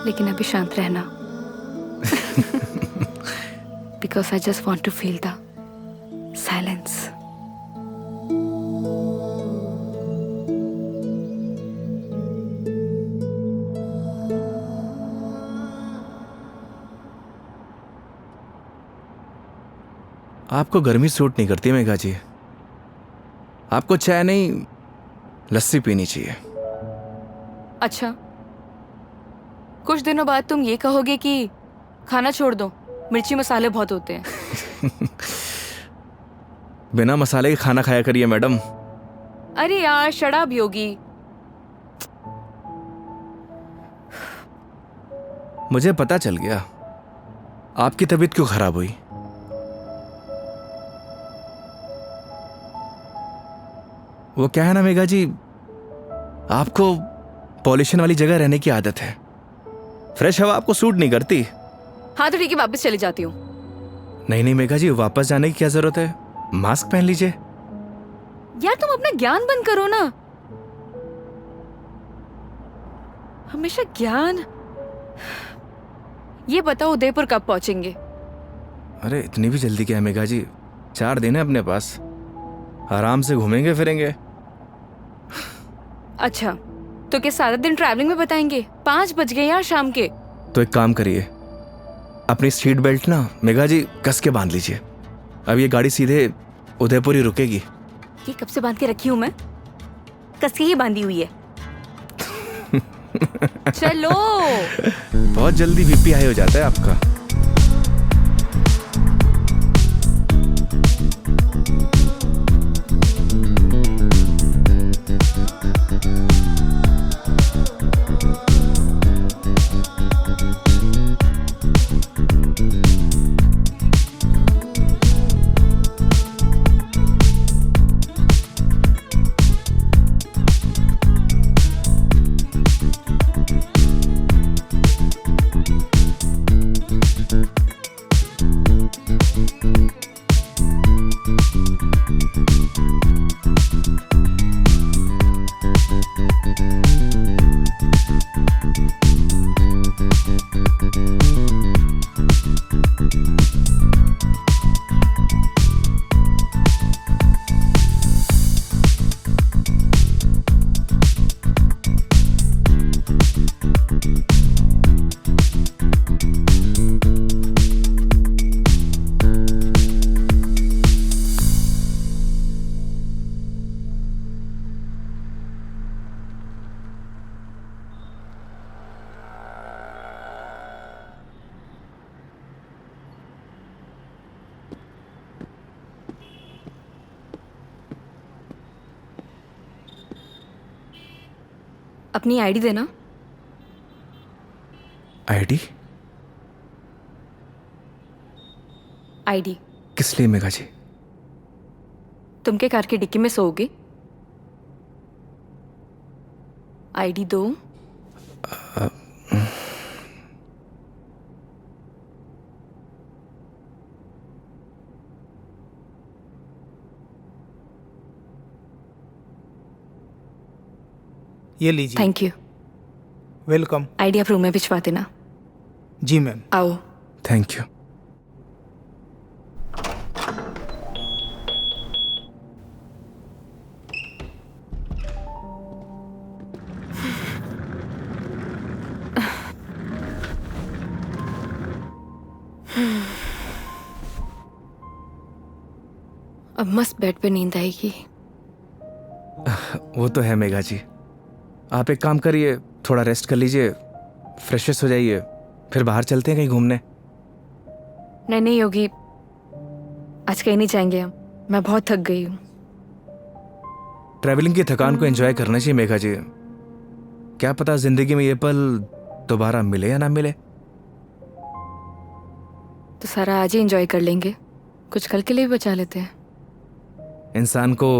लेकिन अभी शांत रहना, because I just want to feel the silence. आपको गर्मी सूट नहीं करती मेघा जी, आपको चाय नहीं लस्सी पीनी चाहिए। अच्छा, कुछ दिनों बाद तुम ये कहोगे कि खाना छोड़ दो, मिर्ची मसाले बहुत होते हैं। बिना मसाले के खाना खाया करिए मैडम। अरे यार शराब योगी। मुझे पता चल गया आपकी तबीयत क्यों खराब हुई। वो क्या है ना मेघा जी, आपको पॉल्यूशन वाली जगह रहने की आदत है, फ्रेश हवा आपको सूट नहीं करती, हाँ तो ठीक है, वापस चली जाती हूँ। नहीं नहीं मेघा जी, वापस जाने की क्या जरूरत है? मास्क पहन लीजिए। यार तुम अपना ज्ञान बंद करो ना, हमेशा ज्ञान। ये बताओ उदयपुर कब पहुंचेंगे? अरे इतनी भी जल्दी क्या है मेघा जी, 4 दिन है अपने पास, आराम से घूमेंगे फिरेंगे। अच्छा तो क्या सारा दिन ट्रैवलिंग में बताएंगे? 5 बज गए यार शाम के। तो एक काम करिए, अपनी सीट बेल्ट ना मेघा जी कस के बांध लीजिए। अब ये गाड़ी सीधे उदयपुर ही रुकेगी। ये कब से बांध के रखी हूँ मैं? कस के ही बांधी हुई है। चलो। बहुत जल्दी बीपी हाई हो जाता है आपका। अपनी आईडी देना। आईडी? आईडी किस लिए मेघा जी? तुम के कार की डिक्की में सोओगे? आईडी दो। ये लीजिए। Thank you. वेलकम। आईडी आप रूम में भिजवा देना। जी मैम। आओ। Thank you. अब मस्त बेड पे नींद आएगी। वो तो है मेघा जी, आप एक काम करिए, थोड़ा रेस्ट कर लीजिए, फ्रेश हो जाइए, फिर बाहर चलते हैं कहीं घूमने। नहीं नहीं योगी, आज कहीं नहीं जाएंगे हम, मैं बहुत थक गई हूँ। ट्रैवलिंग की थकान को एंजॉय करना चाहिए मेघा जी। क्या पता जिंदगी में ये पल दोबारा मिले या ना मिले। तो सारा आज ही एंजॉय कर लेंगे, कुछ कल के लिए भी बचा लेते हैं। इंसान को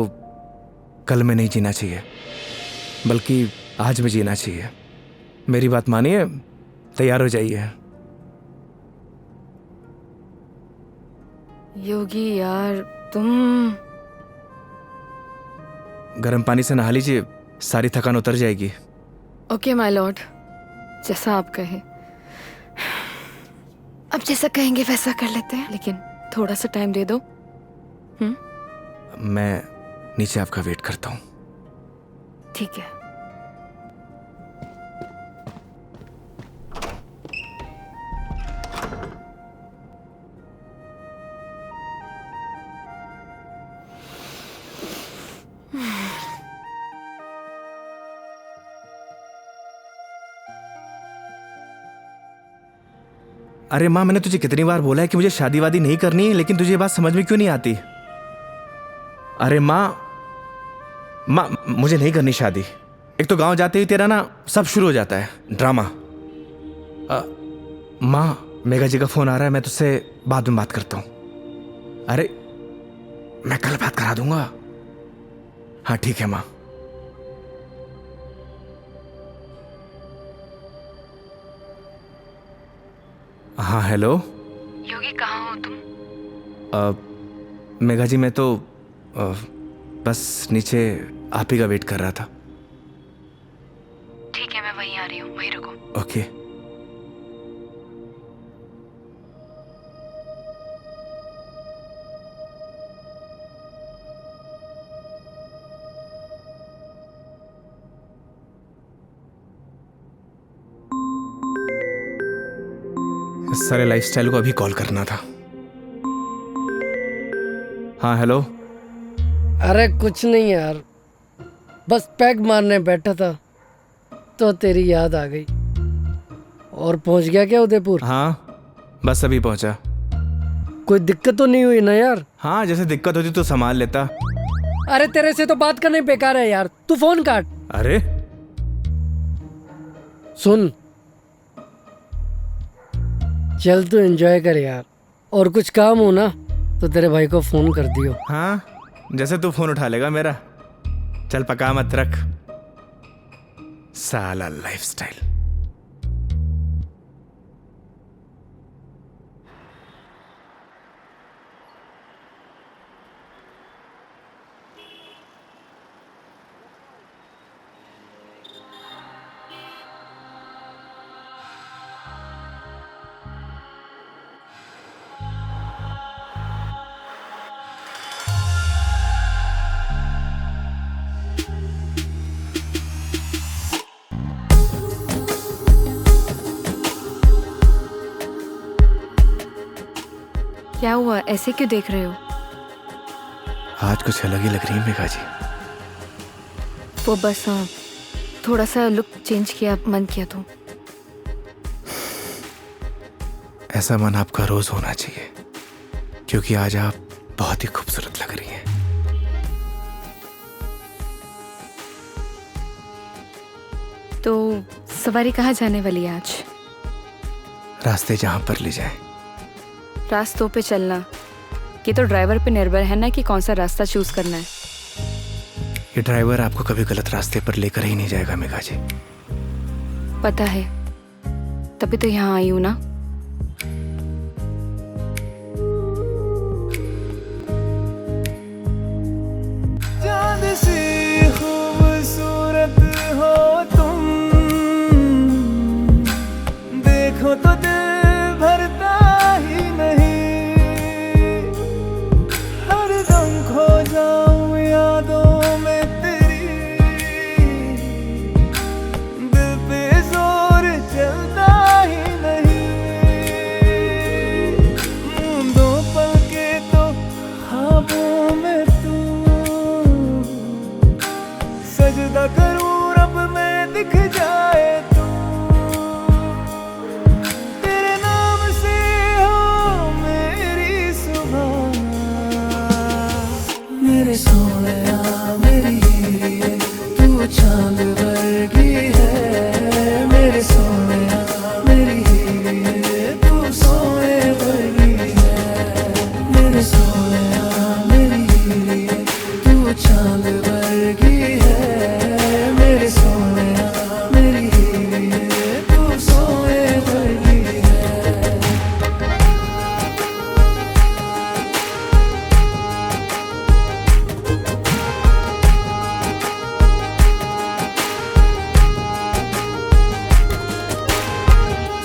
कल में नहीं जीना चाहिए, बल्कि आज में जीना चाहिए। मेरी बात मानिए, तैयार हो जाइए। योगी यार तुम। गर्म पानी से नहा लीजिए, सारी थकान उतर जाएगी। ओके माय लॉर्ड, जैसा आप कहें। अब जैसा कहेंगे वैसा कर लेते हैं, लेकिन थोड़ा सा टाइम दे दो। मैं नीचे आपका वेट करता हूँ। ठीक है। अरे माँ, मैंने तुझे कितनी बार बोला है कि मुझे शादी वादी नहीं करनी है, लेकिन तुझे ये बात समझ में क्यों नहीं आती? अरे माँ, मुझे नहीं करनी शादी। एक तो गांव जाते ही तेरा ना सब शुरू हो जाता है ड्रामा। माँ, मेघा जी का फोन आ रहा है, मैं तुझसे बाद में बात करता हूँ। अरे मैं कल बात करा दूंगा। हाँ ठीक है माँ। हाँ हेलो। योगी कहाँ हो तुम? मेघा जी मैं तो बस नीचे आप ही का वेट कर रहा था। ठीक है, मैं वहीं आ रही हूँ, वहीं रुको। ओके। इस सारे लाइफस्टाइल को अभी कॉल करना था। हाँ हेलो। अरे कुछ नहीं यार, बस पैग मारने बैठा था तो तेरी याद आ गई। और पहुंच गया क्या उदयपुर? हाँ बस अभी पहुंचा। कोई दिक्कत तो नहीं हुई ना यार? हाँ जैसे दिक्कत होती तो संभाल लेता। अरे तेरे से तो बात करना ही बेकार है यार, तू फोन काट। अरे सुन, चल तू एंजॉय कर यार, और कुछ काम हो ना तो तेरे भाई को फोन कर दियो। हाँ जैसे तू फोन उठा लेगा मेरा। चल पका मत रख, साला लाइफस्टाइल। क्या हुआ, ऐसे क्यों देख रहे हो? आज कुछ अलग ही लग रही है मेघा जी। वो बस थोड़ा सा लुक चेंज किया, मन किया तो। ऐसा मन आपका रोज होना चाहिए, क्योंकि आज आप बहुत ही खूबसूरत लग रही हैं। तो सवारी कहाँ जाने वाली है आज? रास्ते जहां पर ले जाए। रास्तों पे चलना, ये तो ड्राइवर पे निर्भर है ना कि कौन सा रास्ता चूज करना है। ये ड्राइवर आपको कभी गलत रास्ते पर लेकर ही नहीं जाएगा मेघा जी। पता है, तभी तो यहाँ आई हूँ ना। चांद सी खूबसूरत हो तुम, देखो तो दिल भरता ही नहीं। हरदम खो जाऊं यादों में तेरी, दिल पे जोर चलता ही नहीं। दो पल के तो ख्वाबों में तू, सजदा करूं रब में दिख जाए तू। तेरे नाम से हो मेरी सुबह, मेरे सोनिया मेरी हीरे, तू चांद वर्गी है। मेरे सोनिया मेरी हीरे, तू सोने वर्गी है। मेरे सोनिया मेरी हीरे, तू चांद वर्गी है। मेरे सोनिया मेरी हीरे, तू सोने वर्गी है।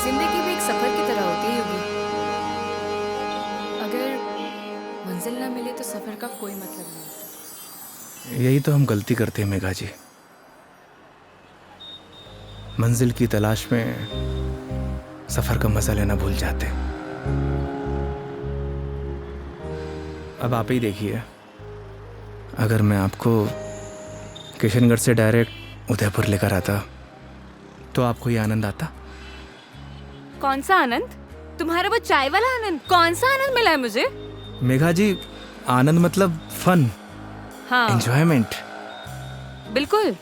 जिंदगी भी एक सफर की तरह होती है योगी। अगर मंजिल ना मिले तो सफर का कोई मतलब नहीं। यही तो हम गलती करते हैं मेघा जी। मंजिल की तलाश में सफर का मजा लेना भूल जाते हैं। अब आप ही देखिए, अगर मैं आपको किशनगढ़ से डायरेक्ट उदयपुर लेकर आता तो आपको ये आनंद आता? कौन सा आनंद? तुम्हारा वो चाय वाला आनंद? कौन सा आनंद मिला है मुझे? मेघा जी, आनंद मतलब फन, हाँ एंजॉयमेंट। बिल्कुल,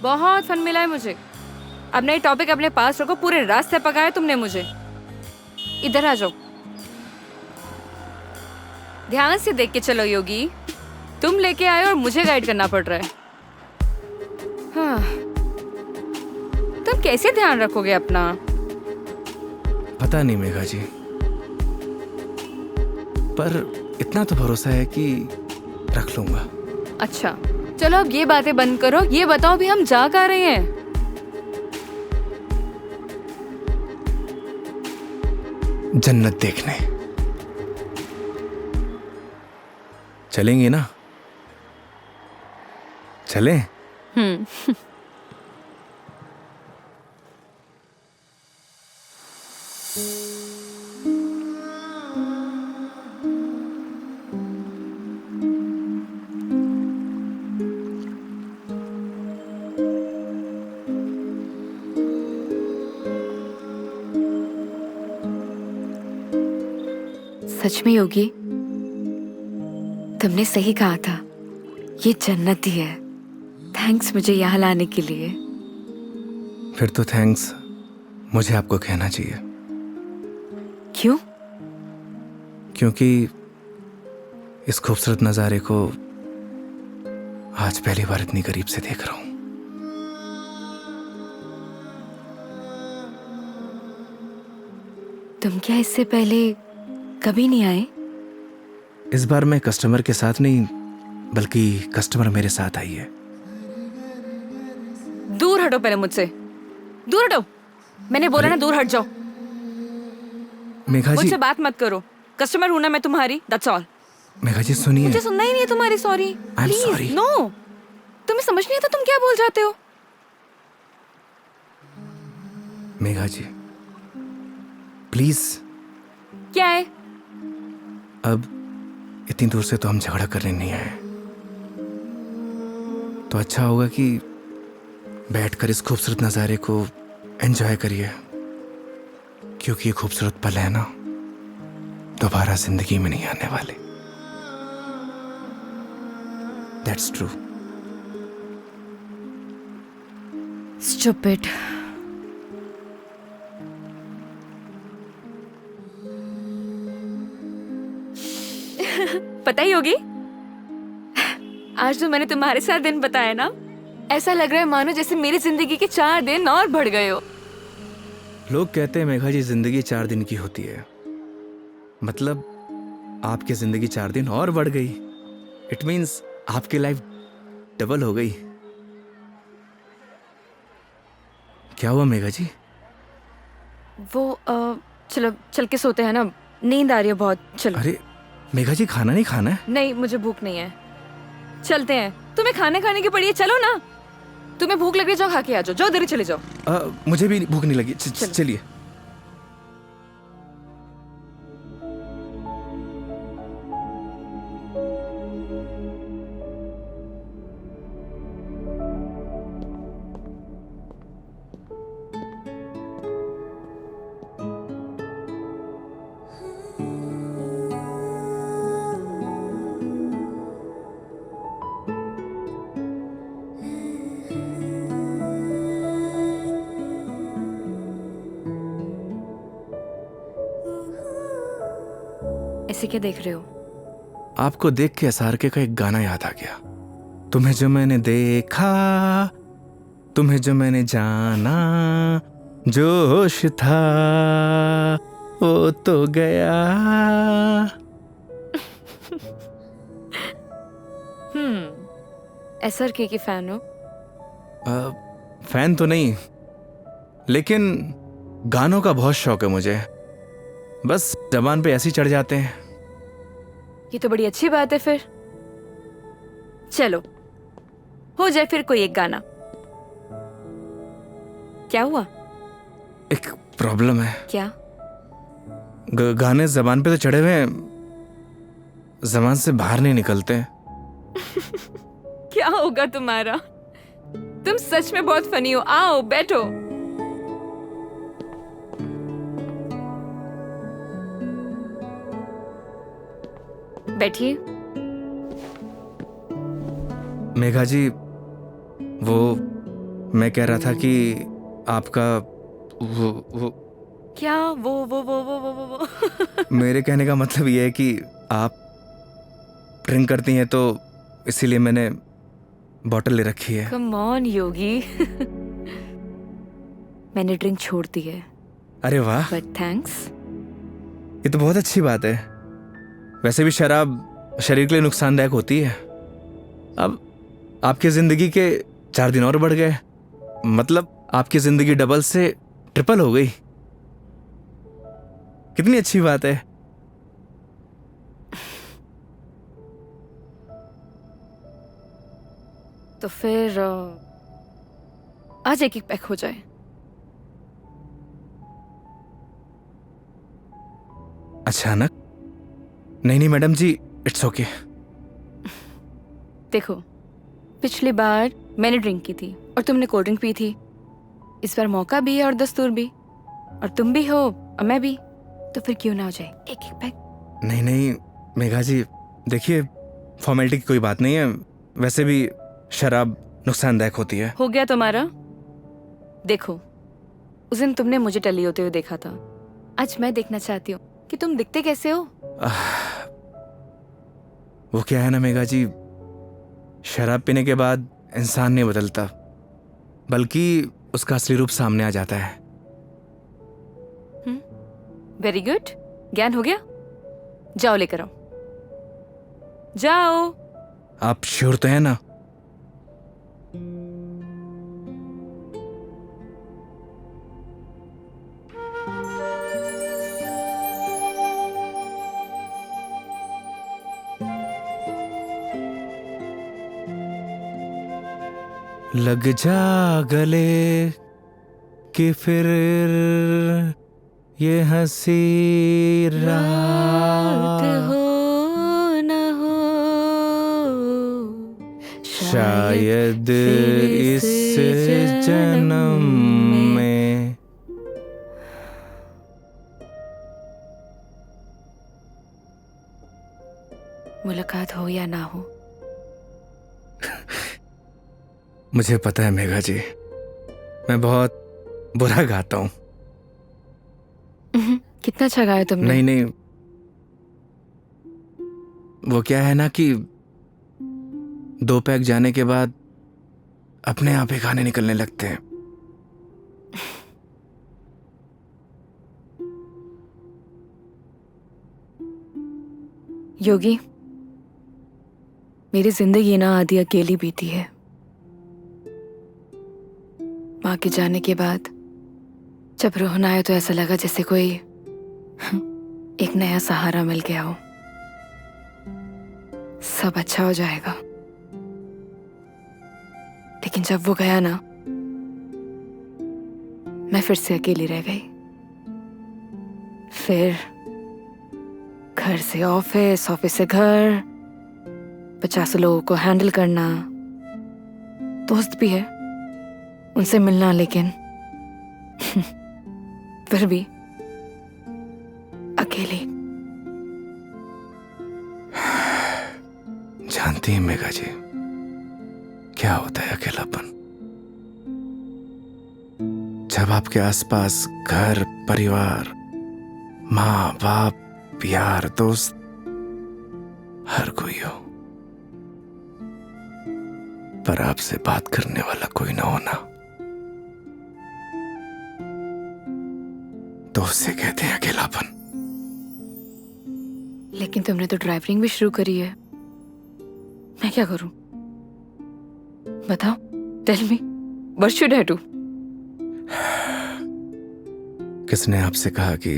बहुत फन मिला है मुझे। अब नई टॉपिक अपने पास रखो, पूरे रास्ते पकाया तुमने मुझे। इधर आ जाओ, ध्यान से देख के चलो योगी। तुम लेके आए और मुझे गाइड करना पड़ रहा है। हाँ, तुम कैसे ध्यान रखोगे अपना? पता नहीं मेघा जी, पर इतना तो भरोसा है कि रख लूंगा। अच्छा चलो अब ये बातें बंद करो, ये बताओ भी हम जा कहाँ रहे हैं? जन्नत देखने चलेंगे ना? चलें? सच में योगी, तुमने सही कहा था, ये जन्नत ही है। थैंक्स मुझे यहाँ लाने के लिए। फिर तो थैंक्स मुझे आपको कहना चाहिए। क्यों? क्योंकि इस खूबसूरत नज़ारे को आज पहली बार इतनी करीब से देख रहा हूं। तुम क्या इससे पहले कभी नहीं आए? इस बार मैं कस्टमर के साथ नहीं, बल्कि कस्टमर मेरे साथ आई है। दूर हटो पहले मुझसे, दूर हटो। मैंने बोला ना दूर हट जाओ। मेघा जी, मुझसे बात मत करो। कस्टमर हूं ना मैं तुम्हारी, दैट्स ऑल। मेघा जी सुनिए। मुझे सुनना ही नहीं है तुम्हारी sorry. I'm sorry. Please no. तुम्हें समझ नहीं आता तुम क्या बोल जाते हो? मेघा जी प्लीज। क्या है? अब इतनी दूर से तो हम झगड़ा करने नहीं आए, तो अच्छा होगा कि बैठकर इस खूबसूरत नज़ारे को एंजॉय करिए, क्योंकि ये खूबसूरत पल है ना, दोबारा जिंदगी में नहीं आने वाले। That's true. स्टूपिड। पता ही होगी, आज जो मैंने तुम्हारे साथ दिन बताया ना, ऐसा लग रहा है मानो जैसे मेरी जिंदगी के 4 दिन और बढ़ गए हो। लोग कहते हैं मेघा जी जिंदगी 4 दिन की होती है, मतलब आपकी जिंदगी 4 दिन और बढ़ गई। इट मीन्स आपकी लाइफ डबल हो गई। क्या हुआ मेघा जी? वो चलो चल के सोते हैं ना, नींद आ रही है बहुत। चलो। अरे मेघा जी खाना नहीं खाना है? नहीं मुझे भूख नहीं है, चलते हैं। तुम्हें खाने खाने की पड़ी है, चलो ना। तुम्हें भूख लग रही है, जाओ खा के आ जाओ, जाओ देरी चले जाओ। मुझे भी भूख नहीं लगी। चलिए। ऐसे क्या देख रहे हो? आपको देख के SRK का एक गाना याद आ गया। तुम्हें जो मैंने देखा, तुम्हें जो मैंने जाना, जोश था वो तो गया। SRK की फैन हो? फैन तो नहीं, लेकिन गानों का बहुत शौक है मुझे। बस जबान पे ऐसे ही चढ़ जाते हैं। ये तो बड़ी अच्छी बात है फिर। चलो हो जाए फिर कोई एक गाना। क्या हुआ? एक प्रॉब्लम है। क्या? गाने जबान पे तो चढ़े हुए हैं, जबान से बाहर नहीं निकलते। क्या होगा तुम्हारा? तुम सच में बहुत फनी हो। आओ बैठो। बैठिए। मेघा जी, वो मैं कह रहा था कि आपका वो क्या वो मेरे कहने का मतलब ये है कि आप ड्रिंक करती हैं, तो इसीलिए मैंने बॉटल ले रखी है। कम ऑन योगी। मैंने ड्रिंक छोड़ दी है। अरे वाह, बट थैंक्स। ये तो बहुत अच्छी बात है। वैसे भी शराब शरीर के लिए नुकसानदायक होती है। अब आपकी जिंदगी के 4 दिन और बढ़ गए, मतलब आपकी जिंदगी डबल से ट्रिपल हो गई। कितनी अच्छी बात है। तो फिर आज एक एक पैक हो जाए। अचानक? नहीं मैडम जी, इट्स ओके। देखो, पिछली बार मैंने ड्रिंक की थी और तुमने कोल्ड ड्रिंक पी थी। इस बार मौका भी है और दस्तूर भी, और तुम भी हो और मैं भी, तो फिर क्यों ना हो जाए एक एक पैक। नहीं मेघा जी, देखिए फॉर्मेलिटी की कोई बात नहीं है। वैसे भी शराब नुकसानदायक होती है। हो गया तुम्हारा। देखो, उस दिन तुमने मुझे टली होते हुए देखा था, आज मैं देखना चाहती हूँ कि तुम दिखते कैसे हो। वो क्या है ना मेघा जी, शराब पीने के बाद इंसान नहीं बदलता, बल्कि उसका असली रूप सामने आ जाता है। वेरी गुड, ज्ञान हो गया। जाओ लेकर आओ, जाओ। आप श्योर तो है ना? लग जा गले कि फिर ये हंसी रात हो न हो, शायद इस जन्म में। मुलाकात हो या ना हो। मुझे पता है मेघा जी, मैं बहुत बुरा गाता हूँ। कितना अच्छा गाया तुमने। नहीं, वो क्या है ना कि 2 पैक जाने के बाद अपने आप ही गाने निकलने लगते हैं। योगी, मेरी जिंदगी ना आधी अकेली बीती है। माँ के जाने के बाद जब रोहन आया तो ऐसा लगा जैसे कोई एक नया सहारा मिल गया हो। सब अच्छा हो जाएगा। लेकिन जब वो गया ना, मैं फिर से अकेली रह गई। फिर घर से ऑफिस, ऑफिस से घर, 50 लोगों को हैंडल करना, दोस्त भी है, उनसे मिलना, लेकिन फिर भी अकेली। जानती हैं मेघा जी, क्या होता है अकेलापन? जब आपके आसपास घर, परिवार, माँ बाप, यार, दोस्त, हर कोई हो, पर आपसे बात करने वाला कोई ना होना, तो उससे कहते हैं अकेलापन। लेकिन तुमने तो ड्राइविंग भी शुरू करी है। मैं क्या करूं? बताओ, tell me, what should I do? किसने आपसे कहा कि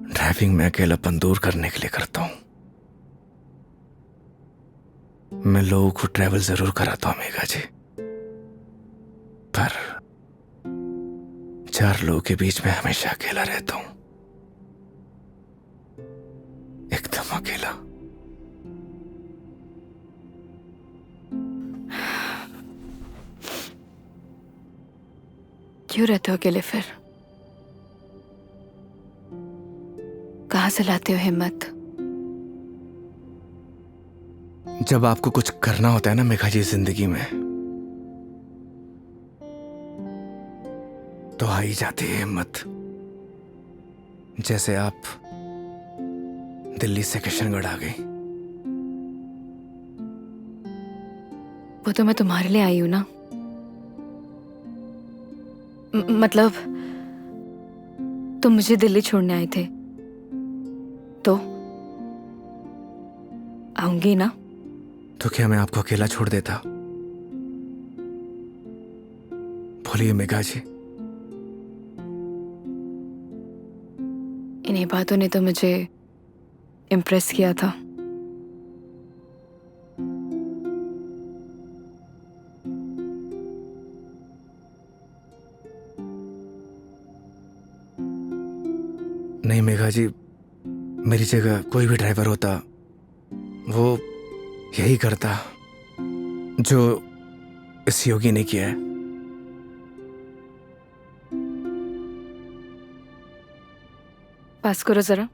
ड्राइविंग में अकेलापन दूर करने के लिए करता हूं? मैं लोगों को ट्रैवल जरूर कराता हूं मेघा जी, पर 4 लोगों के बीच में हमेशा अकेला रहता हूं, एकदम अकेला। क्यों रहते हो अकेले फिर? कहां से लाते हो हिम्मत? जब आपको कुछ करना होता है ना मेघा जी जिंदगी में, तो आ ही जाती है हिम्मत। जैसे आप दिल्ली से किशनगढ़ आ गई। वो तो मैं तुम्हारे लिए आई हूं ना। मतलब तुम मुझे दिल्ली छोड़ने आए थे तो आऊंगी ना। तो क्या मैं आपको अकेला छोड़ देता? बोलिए मेघा जी। इन्हीं बातों ने तो मुझे इम्प्रेस किया था। नहीं मेघा जी, मेरी जगह कोई भी ड्राइवर होता वो यही करता जो इस योगी ने किया है। पास करो जरा।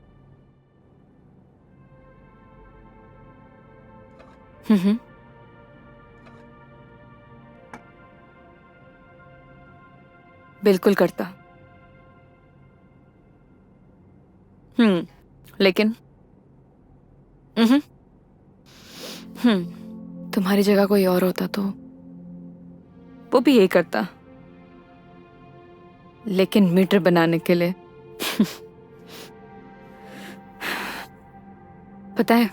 हम्म। बिल्कुल करता। लेकिन तुम्हारी जगह कोई और होता तो वो भी यही करता, लेकिन मीटर बनाने के लिए। पता है,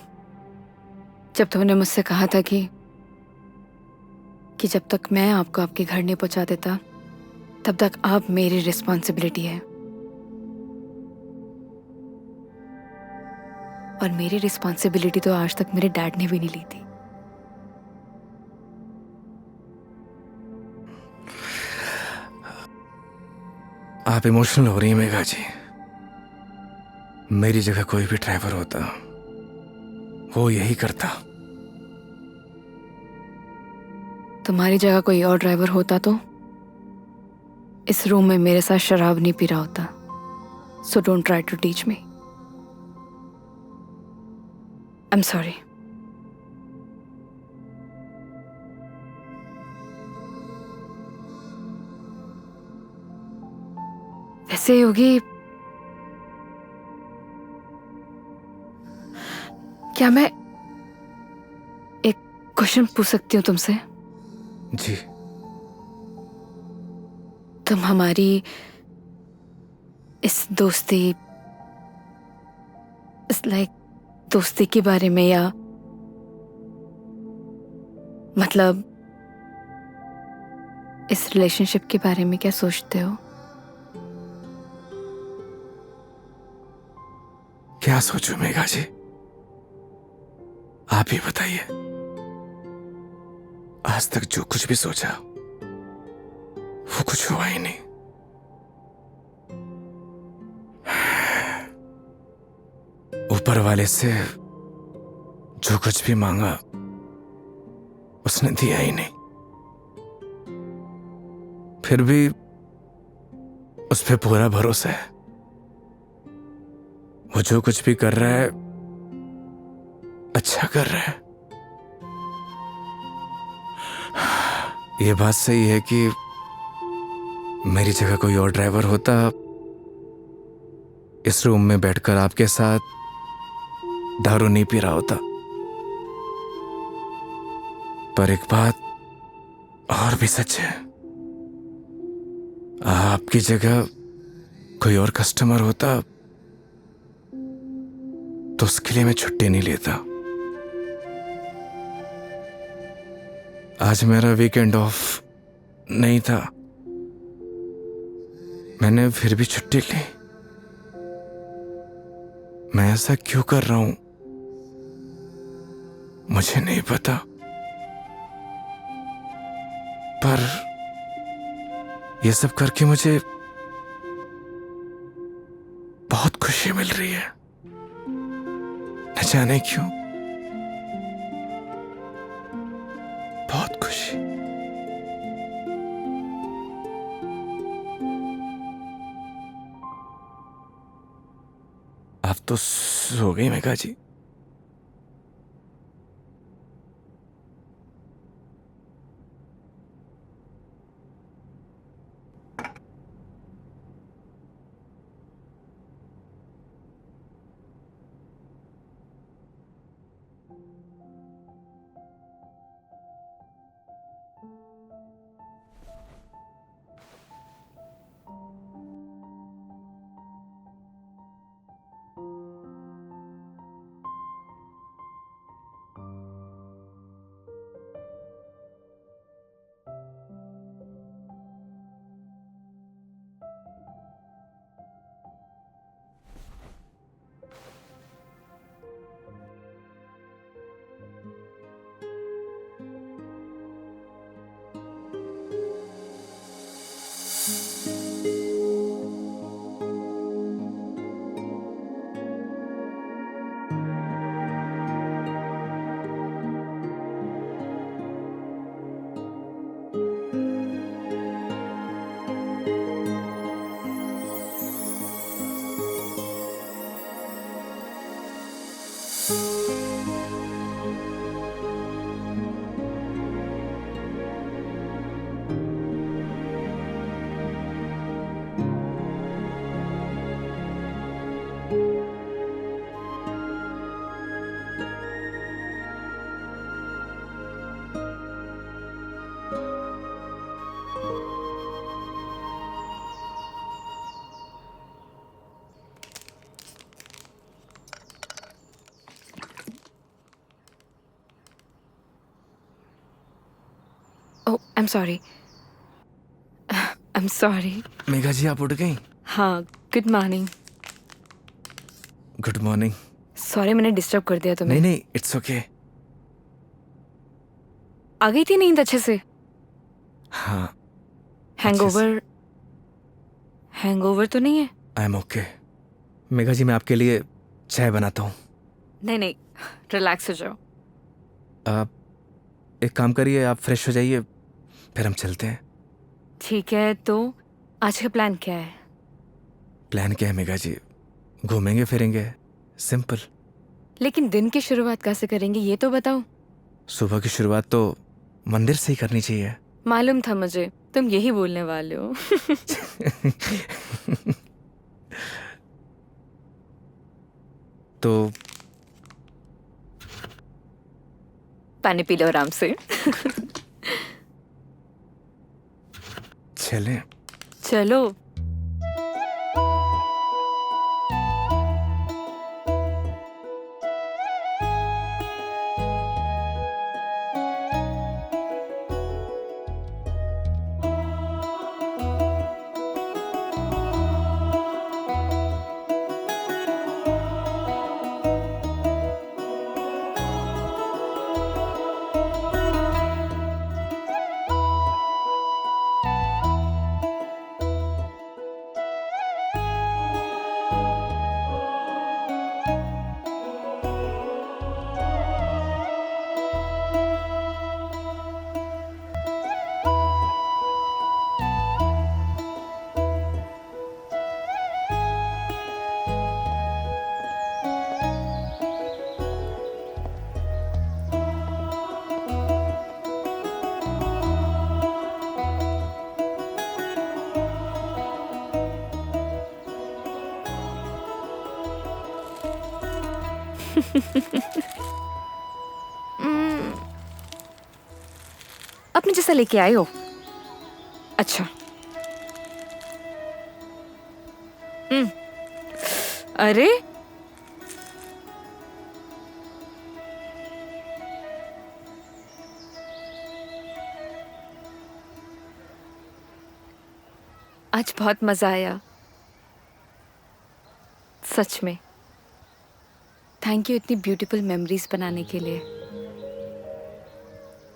जब तुमने मुझसे कहा था कि जब तक मैं आपको आपके घर नहीं पहुंचा देता तब तक आप मेरी रिस्पॉन्सिबिलिटी है, और मेरी रिस्पॉन्सिबिलिटी तो आज तक मेरे डैड ने भी नहीं ली थी। आप इमोशनल हो रही हैं मेघा जी। मेरी जगह कोई भी ड्राइवर होता वो यही करता। तुम्हारी जगह कोई और ड्राइवर होता तो इस रूम में मेरे साथ शराब नहीं पी रहा होता। So don't try to teach me. I am sorry. वैसे योगी, क्या मैं एक क्वेश्चन पूछ सकती हूँ तुमसे? जी। तुम हमारी इस दोस्ती, इस दोस्ती के बारे में, या मतलब इस रिलेशनशिप के बारे में क्या सोचते हो? क्या सोचूं मेघा जी, आप ही बताइए। आज तक जो कुछ भी सोचा वो कुछ हुआ ही नहीं। ऊपर वाले से जो कुछ भी मांगा उसने दिया ही नहीं, फिर भी उस पे पूरा भरोसा है। वो जो कुछ भी कर रहा है अच्छा कर रहा है। ये बात सही है कि मेरी जगह कोई और ड्राइवर होता इस रूम में बैठकर आपके साथ दारू नहीं पी रहा होता। पर एक बात और भी सच है, आपकी जगह कोई और कस्टमर होता तो उसके लिए मैं छुट्टी नहीं लेता। आज मेरा वीकेंड ऑफ नहीं था, मैंने फिर भी छुट्टी ली। मैं ऐसा क्यों कर रहा हूं मुझे नहीं पता, पर यह सब करके मुझे बहुत खुशी मिल रही है, न जाने क्यों, बहुत खुशी। आप तो सो गई Megha ji. Oh I am sorry, I am sorry. Megha ji आप उठ गई? हाँ, good morning. Good morning. Sorry मैंने डिस्टर्ब कर दिया तुम्हें। नहीं नहीं, इट्स ओके। आ गई थी नींद अच्छे से? हाँ। हैंगओवर, हैंगओवर तो नहीं है? I am okay. Megha ji मैं आपके लिए चाय बनाता हूँ। नहीं नहीं, रिलैक्स हो जाओ। आप एक काम करिए, आप फ्रेश हो जाइए, फिर हम चलते हैं। ठीक है, तो आज का प्लान क्या है? प्लान क्या है मेघा जी? घूमेंगे फिरेंगे, सिंपल। लेकिन दिन की शुरुआत कैसे करेंगे ये तो बताओ। सुबह की शुरुआत तो मंदिर से ही करनी चाहिए। मालूम था मुझे तुम यही बोलने वाले हो। तो पानी पी लो आराम से। चलें। चलो। अपने जैसा लेके आए हो? अच्छा। अरे आज बहुत मजा आया सच में। थैंक यू इतनी ब्यूटीफुल मेमोरीज बनाने के लिए।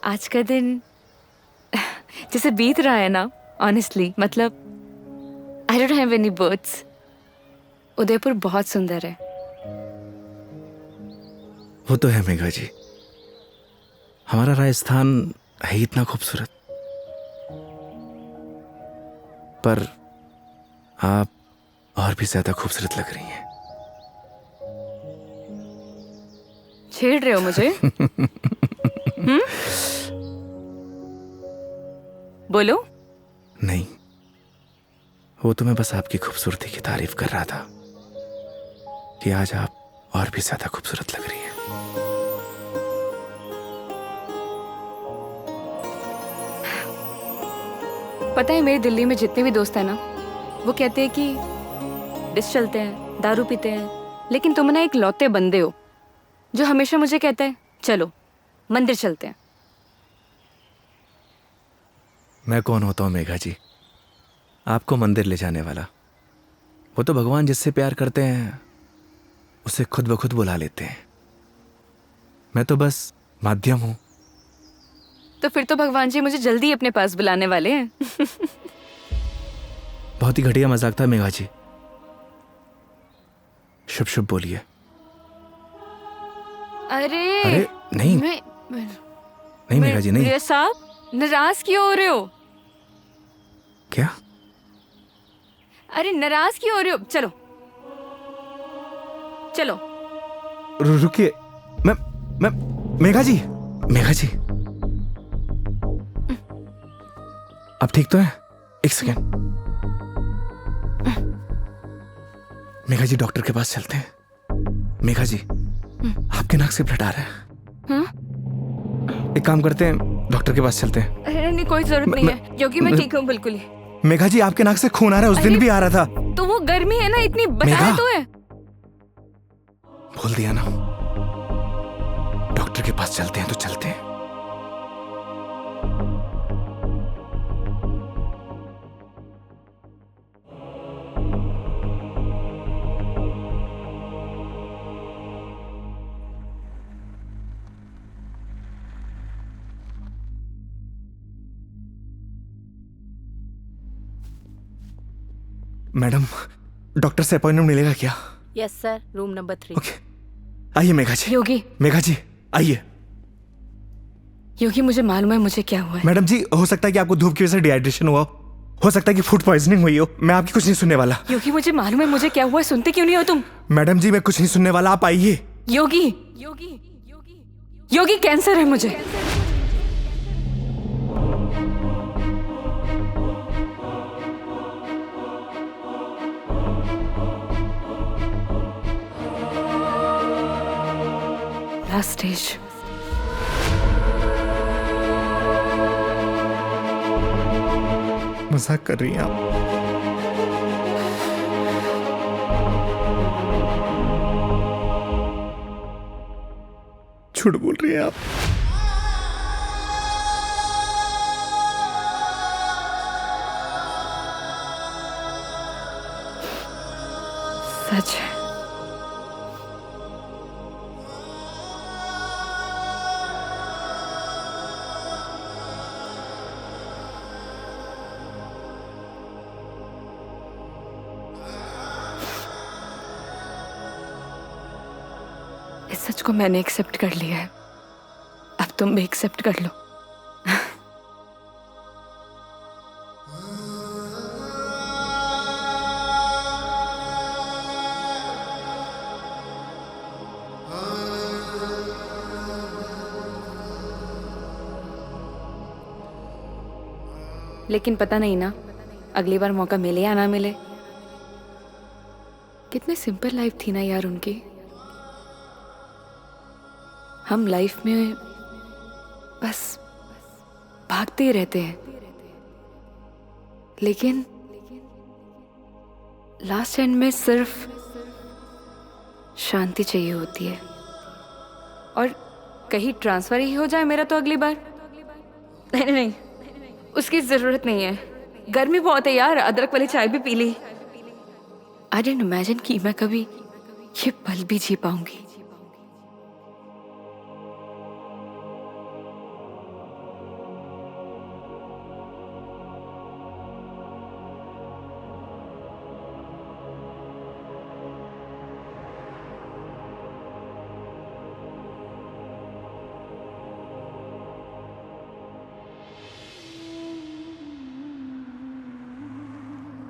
आज का दिन जैसे बीत रहा है ना, ऑनेस्टली मतलब I don't have any words. Udaipur बहुत सुंदर है। वो तो है मेघा जी, हमारा राजस्थान है ही इतना खूबसूरत। पर आप और भी ज्यादा खूबसूरत लग रही हैं। छेड़ रहे हो मुझे? बोलो। नहीं, वो तो मैं बस आपकी खूबसूरती की तारीफ कर रहा था कि आज आप और भी ज्यादा खूबसूरत लग रही हैं। पता है मेरे दिल्ली में जितने भी दोस्त हैं ना, वो कहते हैं कि डिस चलते हैं, दारू पीते हैं, लेकिन तुम ना एक लौते बंदे हो जो हमेशा मुझे कहता है चलो मंदिर चलते हैं। मैं कौन होता हूँ मेघा जी आपको मंदिर ले जाने वाला? वो तो भगवान जिससे प्यार करते हैं उसे खुद ब खुद बुला लेते हैं। मैं तो बस माध्यम हूं। तो फिर तो भगवान जी मुझे जल्दी अपने पास बुलाने वाले हैं। बहुत ही घटिया मजाक था मेघा जी। शुभ शुभ बोलिए। अरे नहीं नहीं मेघा जी नहीं। साहब नाराज क्यों हो रहे हो? क्या? अरे नाराज क्यों हो रहे हो? चलो चलो। रुकिए। मैं मेघा जी आप ठीक तो है? एक सेकेंड। मेघा जी डॉक्टर के पास चलते हैं। मेघा जी आपके नाक से ब्लड आ रहा है। हाँ? एक काम करते हैं, डॉक्टर के पास चलते हैं। अरे नहीं कोई जरूरत नहीं है क्योंकि मैं ठीक हूँ बिल्कुल ही। मेघा जी आपके नाक से खून आ रहा है, उस दिन भी आ रहा था। तो वो गर्मी है ना, इतनी बताया तो है। भूल दिया ना। डॉक्टर के पास चलते हैं तो चलते हैं। मैडम, डॉक्टर से अपॉइंटमेंट मिलेगा क्या? Yes sir, room number 3। Okay, आइए मेघा जी। योगी, मेघा जी आइए। योगी मुझे मालूम है मुझे क्या हुआ है। मैडम जी, हो सकता है कि आपको धूप की वजह से डिहाइड्रेशन हुआ हो सकता है कि फूड पॉइजनिंग हुई हो। मैं आपकी कुछ नहीं सुनने वाला। योगी मुझे मालूम है मुझे क्या हुआ है, सुनते क्यों नहीं हो तुम? मैडम जी, मैं कुछ नहीं सुनने वाला, आप आइए। योगी, योगी, योगी कैंसर है मुझे। Last stage. मजाक कर रही हैं आप? झूठ बोल रही हैं आप? सच है। इस सच को मैंने एक्सेप्ट कर लिया है, अब तुम भी एक्सेप्ट कर लो। लेकिन पता नहीं ना अगली बार मौका मिले या ना मिले। कितनी सिंपल लाइफ थी ना यार उनकी। हम लाइफ में बस भागते ही रहते हैं, लेकिन लास्ट एंड में सिर्फ शांति चाहिए होती है। और कहीं ट्रांसफर ही हो जाए मेरा तो अगली बार। नहीं नहीं, उसकी जरूरत नहीं है। गर्मी बहुत है यार, अदरक वाली चाय भी पी ली। आई डिडंट इमेजिन कि मैं कभी ये पल भी जी पाऊंगी।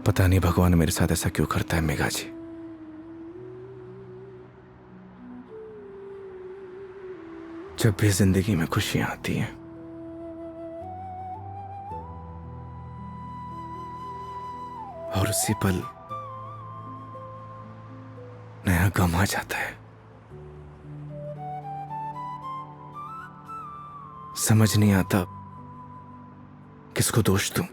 पता नहीं भगवान मेरे साथ ऐसा क्यों करता है मेघा जी। जब भी जिंदगी में खुशियां आती हैं, और उसी पल नया गम आ जाता है। समझ नहीं आता किसको दोष दूं।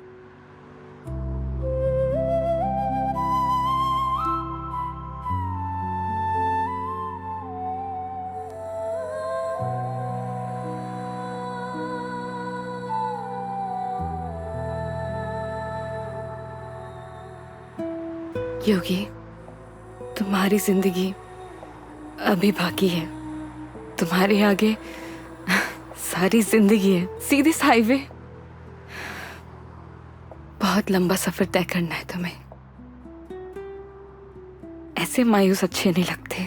योगी, तुम्हारी जिंदगी अभी बाकी है। तुम्हारे आगे सारी जिंदगी है, सीधी हाईवे। बहुत लंबा सफर तय करना है तुम्हें। ऐसे मायूस अच्छे नहीं लगते।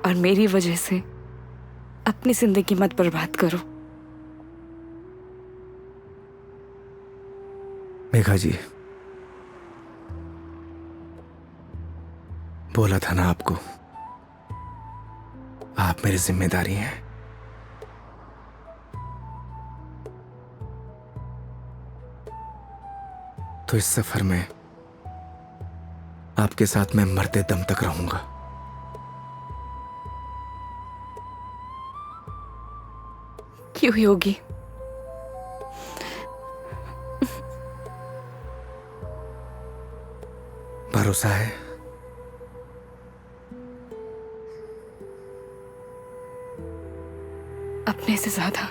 और मेरी वजह से अपनी जिंदगी मत बर्बाद करो। मेघा जी, बोला था ना आपको, आप मेरी जिम्मेदारी हैं। तो इस सफर में आपके साथ मैं मरते दम तक रहूंगा। क्यों योगी? भरोसा है। अपने से ज्यादा।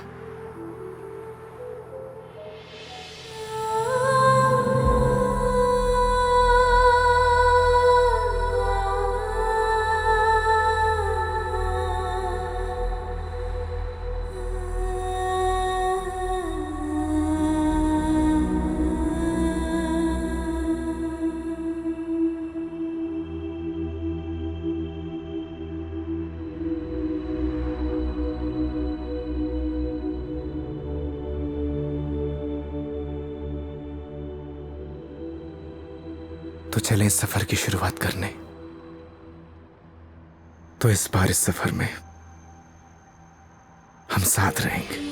चले इस सफर की शुरुआत करने, तो इस बार इस सफर में हम साथ रहेंगे।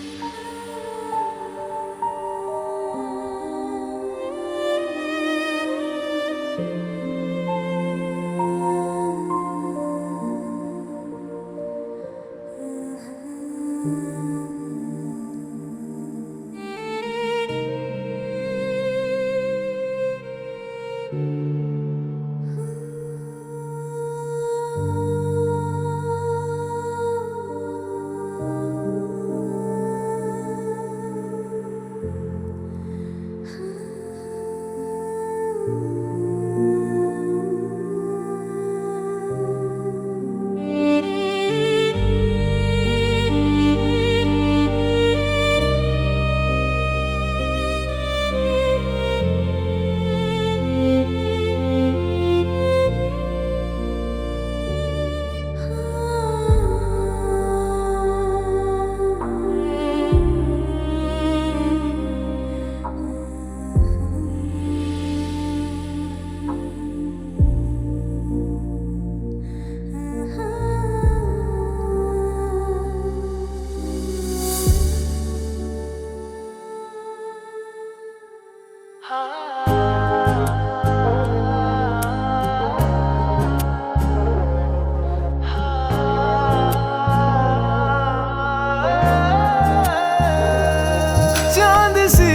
चांद सी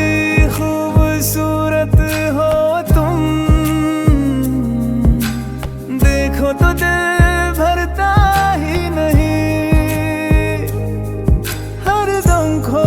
खूबसूरत हो तुम, देखो तो दिल भरता ही नहीं, हर दम खो